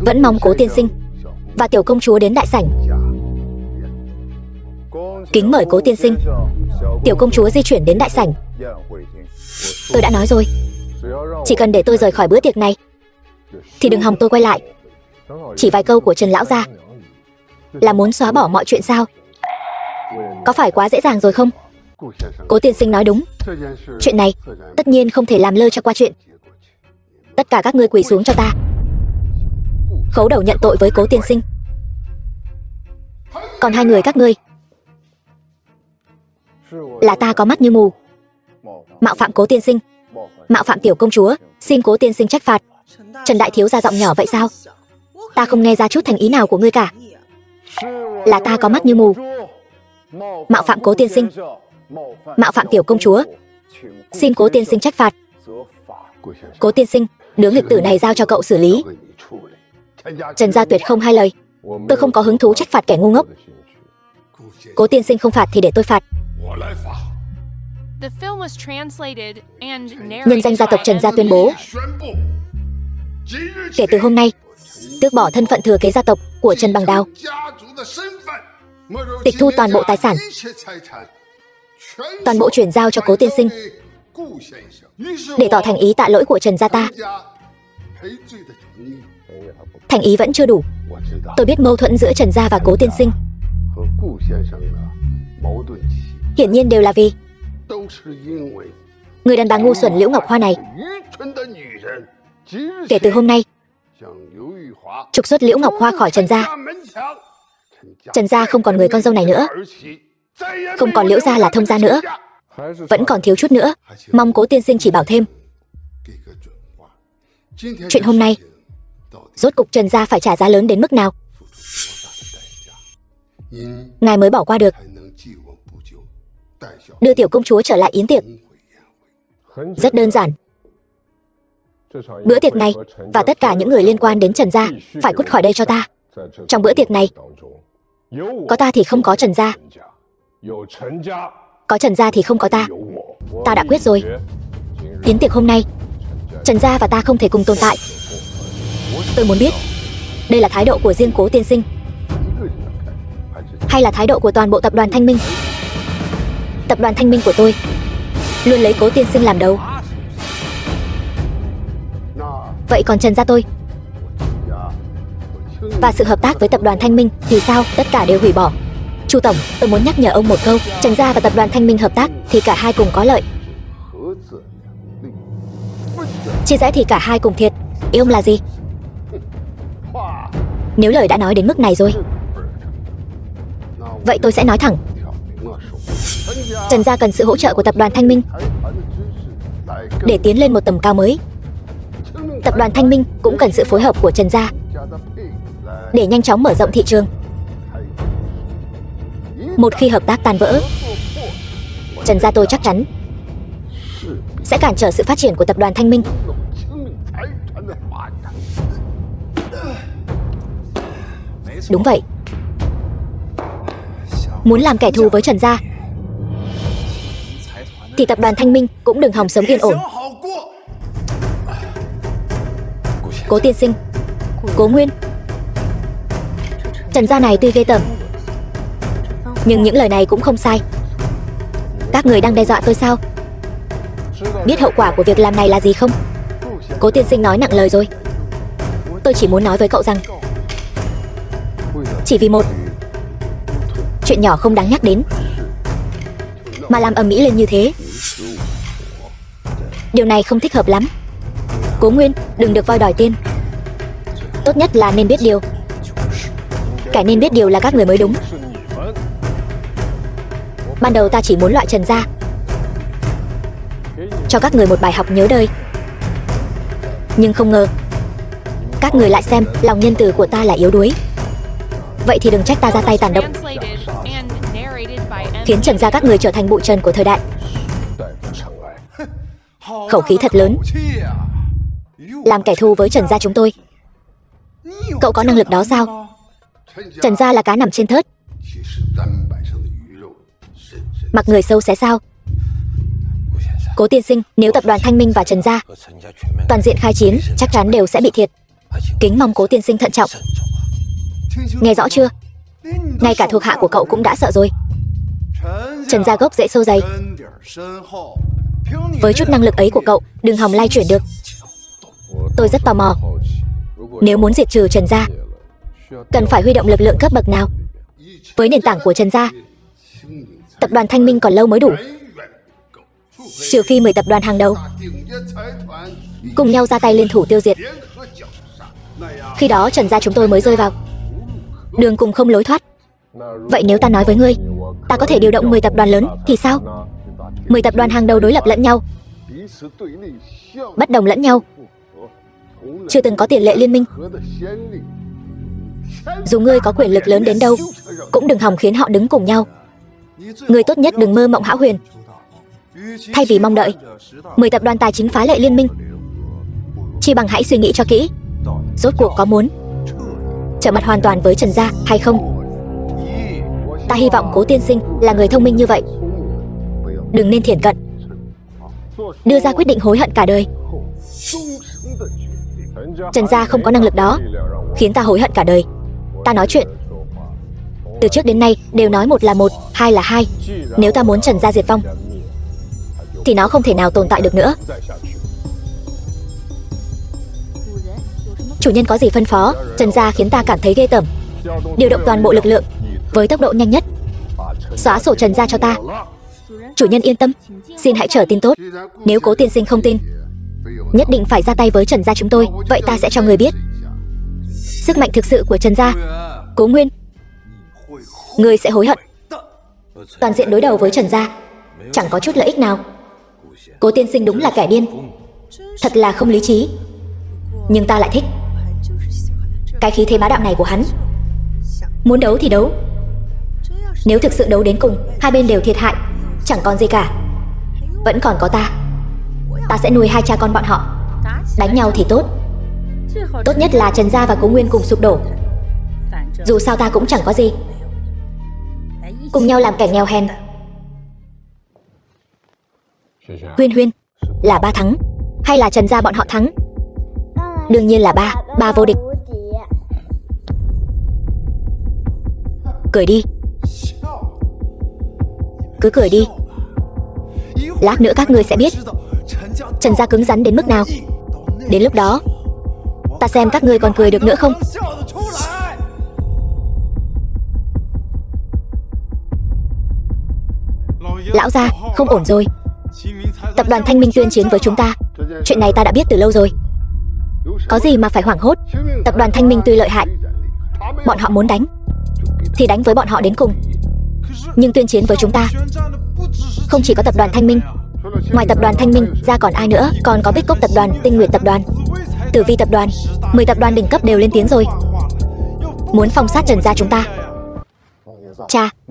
Vẫn mong cố tiên sinh và tiểu công chúa đến đại sảnh. Kính mời cố tiên sinh, tiểu công chúa di chuyển đến đại sảnh. Tôi đã nói rồi, chỉ cần để tôi rời khỏi bữa tiệc này thì đừng hòng tôi quay lại. Chỉ vài câu của Trần lão gia là muốn xóa bỏ mọi chuyện sao? Có phải quá dễ dàng rồi không? Cố tiên sinh nói đúng. Chuyện này tất nhiên không thể làm lơ cho qua chuyện. Tất cả các ngươi quỳ xuống cho ta, khấu đầu nhận tội với cố tiên sinh. Còn hai người các ngươi, là ta có mắt như mù, mạo phạm cố tiên sinh, mạo phạm tiểu công chúa, xin cố tiên sinh trách phạt. Trần đại thiếu ra giọng nhỏ vậy sao? Ta không nghe ra chút thành ý nào của ngươi cả. Là ta có mắt như mù, mạo phạm cố tiên sinh, mạo phạm tiểu công chúa, xin cố tiên sinh trách phạt. Cố tiên sinh, đứa nghịch tử này giao cho cậu xử lý. Trần gia tuyệt không hai lời. Tôi không có hứng thú trách phạt kẻ ngu ngốc. Cố tiên sinh không phạt thì để tôi phạt. Nhân danh gia tộc Trần gia tuyên bố, kể từ hôm nay, tước bỏ thân phận thừa kế gia tộc của Trần Bằng Đào, tịch thu toàn bộ tài sản, toàn bộ chuyển giao cho cố tiên sinh, để tỏ thành ý tạ lỗi của Trần gia ta. Thành ý vẫn chưa đủ. Tôi biết mâu thuẫn giữa Trần gia và cố tiên sinh hiển nhiên đều là vì người đàn bà ngu xuẩn Liễu Ngọc Hoa này. Kể từ hôm nay, trục xuất Liễu Ngọc Hoa khỏi Trần gia. Trần gia không còn người con dâu này nữa, không còn Liễu gia là thông gia nữa. Vẫn còn thiếu chút nữa, mong cố tiên sinh chỉ bảo thêm. Chuyện hôm nay, rốt cục Trần gia phải trả giá lớn đến mức nào, ngài mới bỏ qua được. Đưa tiểu công chúa trở lại yến tiệc rất đơn giản. Bữa tiệc này và tất cả những người liên quan đến Trần gia phải cút khỏi đây cho ta. Trong bữa tiệc này, có ta thì không có Trần gia, có Trần gia thì không có ta. Ta đã quyết rồi. Yến tiệc hôm nay, Trần gia và ta không thể cùng tồn tại. Tôi muốn biết đây là thái độ của riêng cố tiên sinh hay là thái độ của toàn bộ tập đoàn Thanh Minh? Tập đoàn Thanh Minh của tôi luôn lấy Cố tiên sinh làm đầu. Vậy còn Trần gia tôi và sự hợp tác với tập đoàn Thanh Minh thì sao? Tất cả đều hủy bỏ. Chu tổng, tôi muốn nhắc nhở ông một câu, Trần gia và tập đoàn Thanh Minh hợp tác thì cả hai cùng có lợi, chia rẽ thì cả hai cùng thiệt. Ý ông là gì? Nếu lời đã nói đến mức này rồi, vậy tôi sẽ nói thẳng. Trần gia cần sự hỗ trợ của tập đoàn Thanh Minh để tiến lên một tầm cao mới. Tập đoàn Thanh Minh cũng cần sự phối hợp của Trần gia để nhanh chóng mở rộng thị trường. Một khi hợp tác tan vỡ, Trần gia tôi chắc chắn sẽ cản trở sự phát triển của tập đoàn Thanh Minh. Đúng vậy. Muốn làm kẻ thù với Trần gia thì tập đoàn Thanh Minh cũng đừng hòng sống yên ổn. Cố tiên sinh, Cố Nguyên, Trần gia này tuy ghê tởm, nhưng những lời này cũng không sai. Các người đang đe dọa tôi sao? Biết hậu quả của việc làm này là gì không? Cố tiên sinh nói nặng lời rồi. Tôi chỉ muốn nói với cậu rằng chỉ vì một chuyện nhỏ không đáng nhắc đến mà làm ầm ĩ lên như thế, điều này không thích hợp lắm. Cố Nguyên, đừng được voi đòi tiên. Tốt nhất là nên biết điều. Kẻ nên biết điều là các người mới đúng. Ban đầu ta chỉ muốn loại Trần gia, cho các người một bài học nhớ đời. Nhưng không ngờ các người lại xem lòng nhân từ của ta là yếu đuối. Vậy thì đừng trách ta ra tay tàn độc, khiến Trần gia các người trở thành bụi trần của thời đại. Khẩu khí thật lớn, làm kẻ thù với Trần gia chúng tôi. Cậu có năng lực đó sao? Trần gia là cá nằm trên thớt, mặc người sâu xé sao? Cố tiên sinh, nếu tập đoàn Thanh Minh và Trần gia toàn diện khai chiến, chắc chắn đều sẽ bị thiệt. Kính mong Cố tiên sinh thận trọng. Nghe rõ chưa? Ngay cả thuộc hạ của cậu cũng đã sợ rồi. Trần gia gốc rễ sâu dày. Với chút năng lực ấy của cậu, đừng hòng lay chuyển được. Tôi rất tò mò, nếu muốn diệt trừ Trần gia, cần phải huy động lực lượng cấp bậc nào? Với nền tảng của Trần gia, tập đoàn Thanh Minh còn lâu mới đủ. Trừ phi 10 tập đoàn hàng đầu cùng nhau ra tay liên thủ tiêu diệt. Khi đó Trần gia chúng tôi mới rơi vào đường cùng không lối thoát. Vậy nếu ta nói với ngươi, ta có thể điều động 10 tập đoàn lớn thì sao? 10 tập đoàn hàng đầu đối lập lẫn nhau, bất đồng lẫn nhau, chưa từng có tiền lệ liên minh. Dù ngươi có quyền lực lớn đến đâu, cũng đừng hòng khiến họ đứng cùng nhau. Ngươi tốt nhất đừng mơ mộng hão huyền. Thay vì mong đợi 10 tập đoàn tài chính phá lệ liên minh, chi bằng hãy suy nghĩ cho kỹ, rốt cuộc có muốn trở mặt hoàn toàn với Trần gia hay không? Ta hy vọng Cố tiên sinh là người thông minh như vậy, đừng nên thiển cận, đưa ra quyết định hối hận cả đời. Trần gia không có năng lực đó, khiến ta hối hận cả đời. Ta nói chuyện từ trước đến nay đều nói một là một, hai là hai. Nếu ta muốn Trần gia diệt vong thì nó không thể nào tồn tại được nữa. Chủ nhân có gì phân phó? Trần gia khiến ta cảm thấy ghê tởm. Điều động toàn bộ lực lượng với tốc độ nhanh nhất, xóa sổ Trần gia cho ta. Chủ nhân yên tâm, xin hãy chờ tin tốt. Nếu Cố tiên sinh không tin, nhất định phải ra tay với Trần gia chúng tôi, vậy ta sẽ cho người biết sức mạnh thực sự của Trần gia. Cố Nguyên, người sẽ hối hận. Toàn diện đối đầu với Trần gia, chẳng có chút lợi ích nào. Cố tiên sinh đúng là kẻ điên, thật là không lý trí. Nhưng ta lại thích cái khí thế bá đạo này của hắn. Muốn đấu thì đấu. Nếu thực sự đấu đến cùng, hai bên đều thiệt hại, chẳng còn gì cả. Vẫn còn có ta. Ta sẽ nuôi hai cha con bọn họ. Đánh nhau thì tốt, tốt nhất là Trần gia và Cố Nguyên cùng sụp đổ. Dù sao ta cũng chẳng có gì, cùng nhau làm kẻ nghèo hèn. Huyên Huyên, là ba thắng hay là Trần gia bọn họ thắng? Đương nhiên là ba vô địch. Cười đi. Cứ cười đi. Lát nữa các ngươi sẽ biết Trần gia cứng rắn đến mức nào. Đến lúc đó ta xem các ngươi còn cười được nữa không. Lão gia, không ổn rồi. Tập đoàn Thanh Minh tuyên chiến với chúng ta. Chuyện này ta đã biết từ lâu rồi. Có gì mà phải hoảng hốt. Tập đoàn Thanh Minh tuy lợi hại, bọn họ muốn đánh thì đánh với bọn họ đến cùng. Nhưng tuyên chiến với chúng ta không chỉ có tập đoàn Thanh Minh. Ngoài tập đoàn Thanh Minh ra còn ai nữa? Còn có Bích Cốc tập đoàn, Tinh Nguyệt tập đoàn, Tử Vi tập đoàn, 10 tập đoàn đỉnh cấp đều lên tiếng rồi, muốn phong sát Trần gia chúng ta.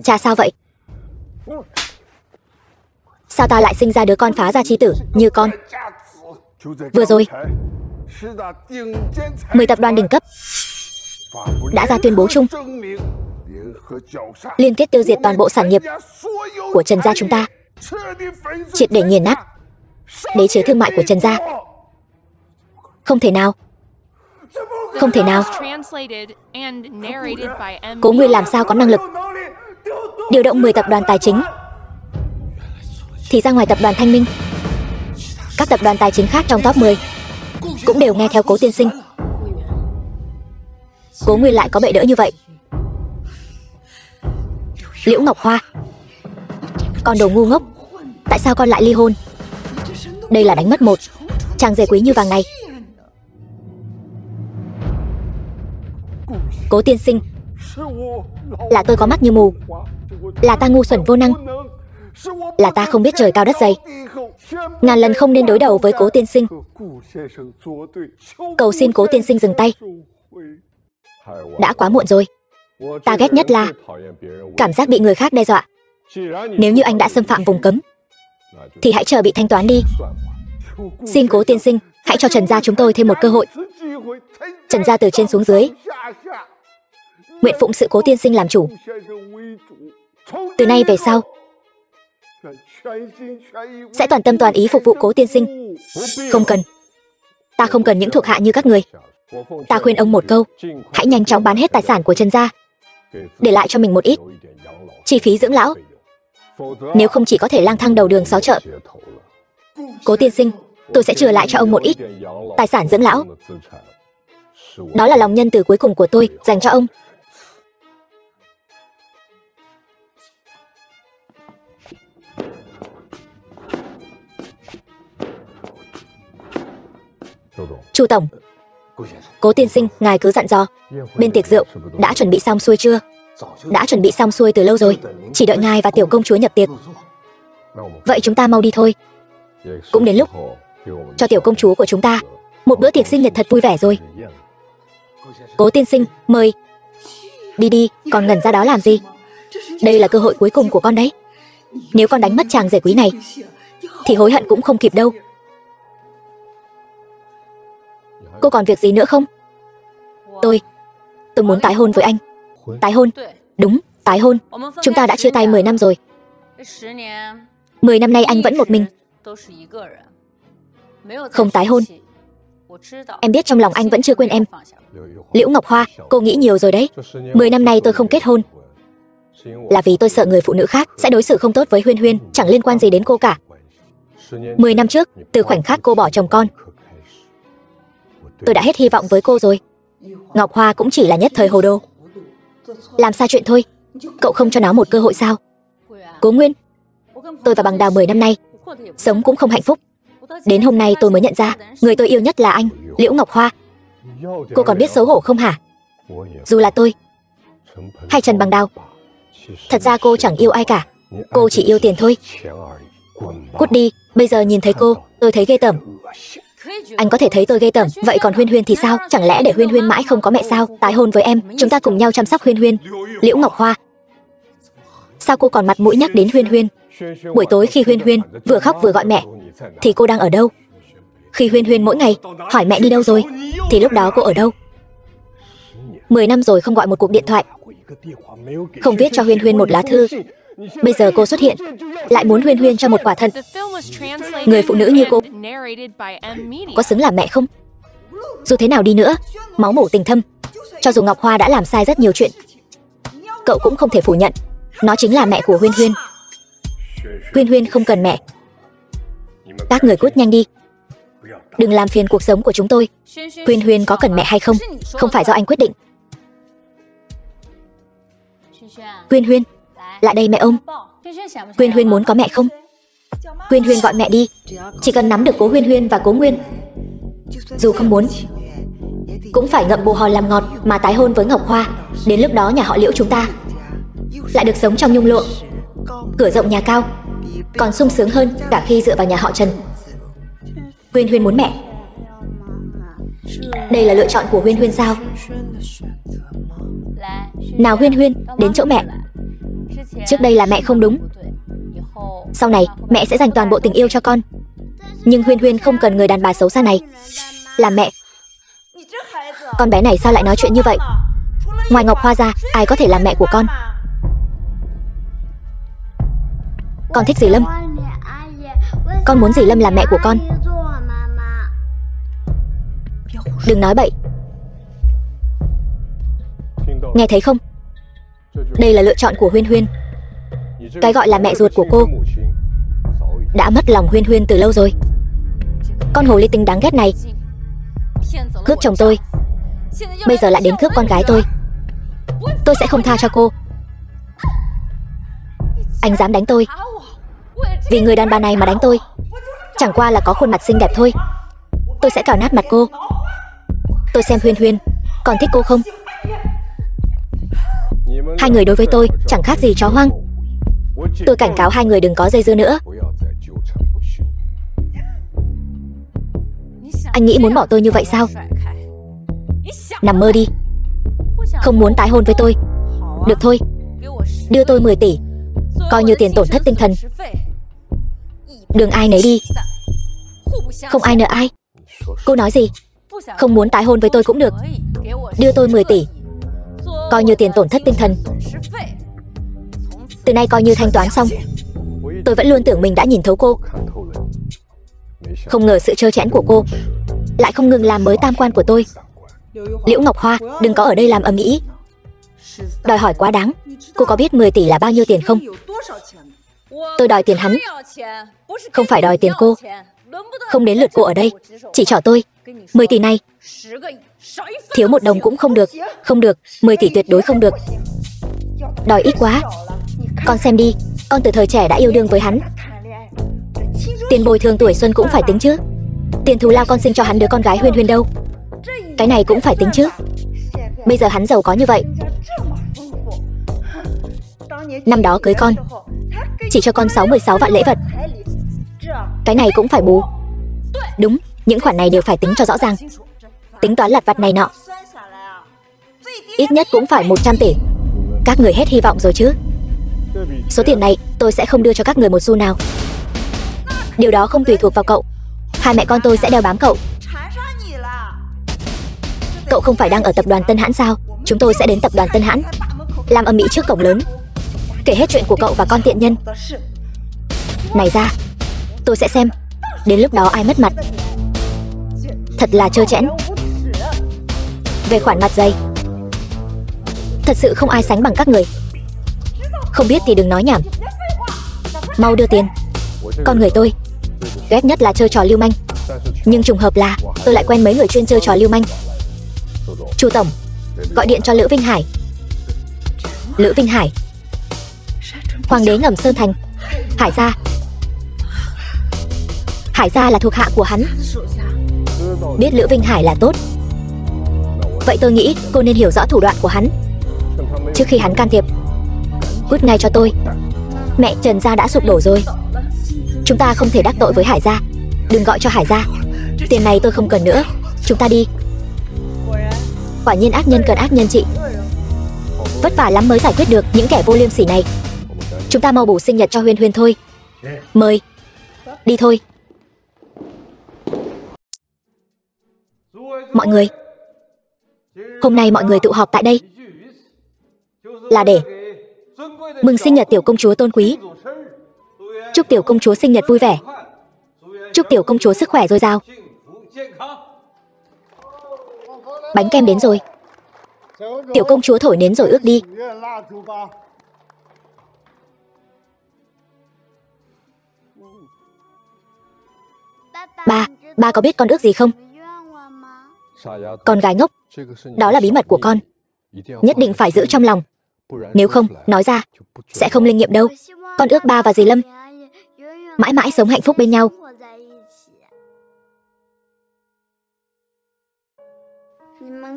Cha sao vậy? Sao ta lại sinh ra đứa con phá gia chi tử như con? Vừa rồi 10 tập đoàn đỉnh cấp đã ra tuyên bố chung liên kết tiêu diệt toàn bộ sản nghiệp của Trần gia chúng ta, triệt để nghiền nát đế chế thương mại của Trần gia. Không thể nào. Không thể nào. Cố Nguyên làm sao có năng lực điều động 10 tập đoàn tài chính thì ra ngoài tập đoàn Thanh Minh, các tập đoàn tài chính khác trong top 10 cũng đều nghe theo Cố tiên sinh. Cố Nguyên lại có bệ đỡ như vậy. Liễu Ngọc Hoa, con đồ ngu ngốc, tại sao con lại ly hôn? Đây là đánh mất một chàng rể quý như vàng này. Cố tiên sinh, là tôi có mắt như mù, là ta ngu xuẩn vô năng, là ta không biết trời cao đất dày. Ngàn lần không nên đối đầu với Cố tiên sinh. Cầu xin Cố tiên sinh dừng tay. Đã quá muộn rồi. Ta ghét nhất là cảm giác bị người khác đe dọa. Nếu như anh đã xâm phạm vùng cấm thì hãy chờ bị thanh toán đi. Xin Cố tiên sinh hãy cho Trần gia chúng tôi thêm một cơ hội. Trần gia từ trên xuống dưới nguyện phụng sự Cố tiên sinh làm chủ. Từ nay về sau sẽ toàn tâm toàn ý phục vụ Cố tiên sinh. Không cần. Ta không cần những thuộc hạ như các người. Ta khuyên ông một câu, hãy nhanh chóng bán hết tài sản của Trần gia, để lại cho mình một ít chi phí dưỡng lão. Nếu không chỉ có thể lang thang đầu đường xó chợ. Cố tiên sinh, tôi sẽ chừa lại cho ông một ít tài sản dưỡng lão. Đó là lòng nhân từ cuối cùng của tôi dành cho ông. Chu tổng, Cố tiên sinh, ngài cứ dặn dò. Bên tiệc rượu đã chuẩn bị xong xuôi chưa? Đã chuẩn bị xong xuôi từ lâu rồi, chỉ đợi ngài và tiểu công chúa nhập tiệc. Vậy chúng ta mau đi thôi. Cũng đến lúc cho tiểu công chúa của chúng ta một bữa tiệc sinh nhật thật vui vẻ rồi. Cố tiên sinh, mời. Đi đi, còn ngẩn ra đó làm gì? Đây là cơ hội cuối cùng của con đấy. Nếu con đánh mất chàng rể quý này thì hối hận cũng không kịp đâu. Cô còn việc gì nữa không? Tôi muốn tái hôn với anh. Tái hôn? Đúng, tái hôn. Chúng ta đã chia tay 10 năm rồi. 10 năm nay anh vẫn một mình. Không tái hôn. Em biết trong lòng anh vẫn chưa quên em. Liễu Ngọc Hoa, cô nghĩ nhiều rồi đấy. 10 năm nay tôi không kết hôn là vì tôi sợ người phụ nữ khác sẽ đối xử không tốt với Huyên Huyên, chẳng liên quan gì đến cô cả. 10 năm trước, từ khoảnh khắc cô bỏ chồng con, tôi đã hết hy vọng với cô rồi. Ngọc Hoa cũng chỉ là nhất thời hồ đồ, làm sai chuyện thôi. Cậu không cho nó một cơ hội sao? Cố Nguyên, tôi và Bằng Đào 10 năm nay sống cũng không hạnh phúc. Đến hôm nay tôi mới nhận ra người tôi yêu nhất là anh, Liễu Ngọc Hoa. Cô còn biết xấu hổ không hả? Dù là tôi hay Trần Bằng Đào, thật ra cô chẳng yêu ai cả. Cô chỉ yêu tiền thôi. Cút đi, bây giờ nhìn thấy cô, tôi thấy ghê tởm. Anh có thể thấy tôi ghê tởm, vậy còn Huyên Huyên thì sao? Chẳng lẽ để Huyên Huyên mãi không có mẹ sao? Tái hôn với em, chúng ta cùng nhau chăm sóc Huyên Huyên. Liễu Ngọc Hoa, sao cô còn mặt mũi nhắc đến Huyên Huyên? Buổi tối khi Huyên Huyên vừa khóc vừa gọi mẹ thì cô đang ở đâu? Khi Huyên Huyên mỗi ngày hỏi mẹ đi đâu rồi thì lúc đó cô ở đâu? 10 năm rồi không gọi một cuộc điện thoại, không viết cho Huyên Huyên một lá thư. Bây giờ cô xuất hiện lại muốn Huyên Huyên cho một quả thận. Người phụ nữ như cô có xứng làm mẹ không? Dù thế nào đi nữa, máu mủ tình thâm. Cho dù Ngọc Hoa đã làm sai rất nhiều chuyện, cậu cũng không thể phủ nhận. Nó chính là mẹ của Huyên Huyên. Huyên Huyên không cần mẹ. Các người cút nhanh đi. Đừng làm phiền cuộc sống của chúng tôi. Huyên Huyên có cần mẹ hay không, không phải do anh quyết định. Huyên Huyên, lại đây mẹ ôm. Huyên Huyên muốn có mẹ không? Huyên Huyên gọi mẹ đi. Chỉ cần nắm được Cố Huyên Huyên và Cố Nguyên, dù không muốn cũng phải ngậm bồ hòn làm ngọt mà tái hôn với Ngọc Hoa. Đến lúc đó nhà họ Liễu chúng ta lại được sống trong nhung lụa, cửa rộng nhà cao, còn sung sướng hơn cả khi dựa vào nhà họ Trần. Huyên Huyên muốn mẹ. Đây là lựa chọn của Huyên Huyên sao? Nào Huyên Huyên, đến chỗ mẹ. Trước đây là mẹ không đúng, sau này mẹ sẽ dành toàn bộ tình yêu cho con. Nhưng Huyên Huyên không cần người đàn bà xấu xa này làm mẹ. Con bé này sao lại nói chuyện như vậy? Ngoài Ngọc Hoa ra, ai có thể làm mẹ của con? Con thích dì Lâm. Con muốn dì Lâm làm mẹ của con. Đừng nói bậy. Nghe thấy không? Đây là lựa chọn của Huyên Huyên. Cái gọi là mẹ ruột của cô đã mất lòng Huyên Huyên từ lâu rồi. Con hồ ly tinh đáng ghét này cướp chồng tôi, bây giờ lại đến cướp con gái tôi. Tôi sẽ không tha cho cô. Anh dám đánh tôi? Vì người đàn bà này mà đánh tôi? Chẳng qua là có khuôn mặt xinh đẹp thôi. Tôi sẽ cào nát mặt cô. Tôi xem Huyên Huyên còn thích cô không? Hai người đối với tôi chẳng khác gì chó hoang. Tôi cảnh cáo hai người đừng có dây dưa nữa. Anh nghĩ muốn bỏ tôi như vậy sao? Nằm mơ đi. Không muốn tái hôn với tôi? Được thôi, đưa tôi 10 tỷ, coi như tiền tổn thất tinh thần. Đường ai nấy đi. Không ai nợ ai. Cô nói gì? Không muốn tái hôn với tôi cũng được. Đưa tôi 10 tỷ, coi như tiền tổn thất tinh thần. Từ nay coi như thanh toán xong. Tôi vẫn luôn tưởng mình đã nhìn thấu cô. Không ngờ sự trơ trẽn của cô lại không ngừng làm mới tam quan của tôi. Liễu Ngọc Hoa, đừng có ở đây làm ầm ĩ. Đòi hỏi quá đáng. Cô có biết 10 tỷ là bao nhiêu tiền không? Tôi đòi tiền hắn, không phải đòi tiền cô. Không đến lượt cô ở đây, chỉ trỏ tôi. 10 tỷ này thiếu một đồng cũng không được. Không được, 10 tỷ tuyệt đối không được. Đòi ít quá. Con xem đi, con từ thời trẻ đã yêu đương với hắn. Tiền bồi thường tuổi xuân cũng phải tính chứ. Tiền thù lao con sinh cho hắn đứa con gái Huyên Huyên đâu, cái này cũng phải tính chứ. Bây giờ hắn giàu có như vậy. Năm đó cưới con chỉ cho con 66 vạn lễ vật, cái này cũng phải bù. Đúng, những khoản này đều phải tính cho rõ ràng. Tính toán lặt vặt này nọ, ít nhất cũng phải 100 tỷ. Các người hết hy vọng rồi chứ? Số tiền này tôi sẽ không đưa cho các người một xu nào. Điều đó không tùy thuộc vào cậu. Hai mẹ con tôi sẽ đeo bám cậu. Cậu không phải đang ở tập đoàn Tân Hãn sao? Chúng tôi sẽ đến tập đoàn Tân Hãn, làm ầm ĩ trước cổng lớn, kể hết chuyện của cậu và con tiện nhân này ra. Tôi sẽ xem, đến lúc đó ai mất mặt. Thật là trơ trẽn. Về khoản mặt dày, thật sự không ai sánh bằng các người. Không biết thì đừng nói nhảm. Mau đưa tiền. Con người tôi ghét nhất là chơi trò lưu manh, nhưng trùng hợp là tôi lại quen mấy người chuyên chơi trò lưu manh. Chu tổng, gọi điện cho Lữ Vinh Hải. Lữ Vinh Hải, Hoàng đế ngầm Sơn Thành, Hải gia. Hải gia là thuộc hạ của hắn. Biết Lữ Vinh Hải là tốt, vậy tôi nghĩ cô nên hiểu rõ thủ đoạn của hắn trước khi hắn can thiệp. Cút ngay cho tôi. Mẹ Trần gia đã sụp đổ rồi. Chúng ta không thể đắc tội với Hải gia. Đừng gọi cho Hải gia. Tiền này tôi không cần nữa. Chúng ta đi. Quả nhiên ác nhân cần ác nhân trị. Vất vả lắm mới giải quyết được những kẻ vô liêm sỉ này. Chúng ta mau bù sinh nhật cho Huyên Huyên thôi. Mời. Đi thôi. Mọi người, hôm nay mọi người tụ họp tại đây là để mừng sinh nhật tiểu công chúa tôn quý. Chúc tiểu công chúa sinh nhật vui vẻ. Chúc tiểu công chúa sức khỏe dồi dào. Bánh kem đến rồi. Tiểu công chúa thổi nến rồi ước đi. Ba có biết con ước gì không? Con gái ngốc, đó là bí mật của con. Nhất định phải giữ trong lòng. Nếu không, nói ra, sẽ không linh nghiệm đâu. Con ước ba và dì Lâm mãi mãi sống hạnh phúc bên nhau.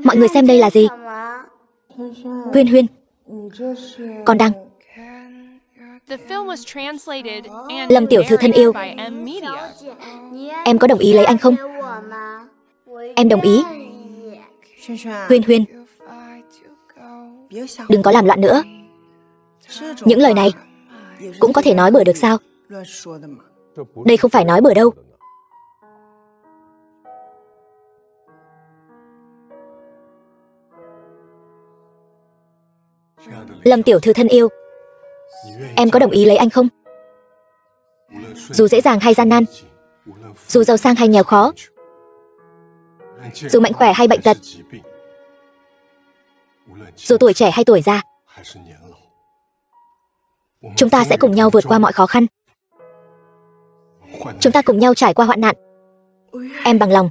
Mọi người xem đây là gì? Huyên Huyên, con đang... The film was translated and Lâm tiểu thư thân yêu, narrated by M Media. em có đồng ý lấy anh không? Em đồng ý. Huyên Huyên, đừng có làm loạn nữa. Những lời này cũng có thể nói bừa được sao? Đây không phải nói bừa đâu. Lâm tiểu thư thân yêu, em có đồng ý lấy anh không? Dù dễ dàng hay gian nan, dù giàu sang hay nghèo khó, dù mạnh khỏe hay bệnh tật, dù tuổi trẻ hay tuổi già, chúng ta sẽ cùng nhau vượt qua mọi khó khăn. Chúng ta cùng nhau trải qua hoạn nạn. Em bằng lòng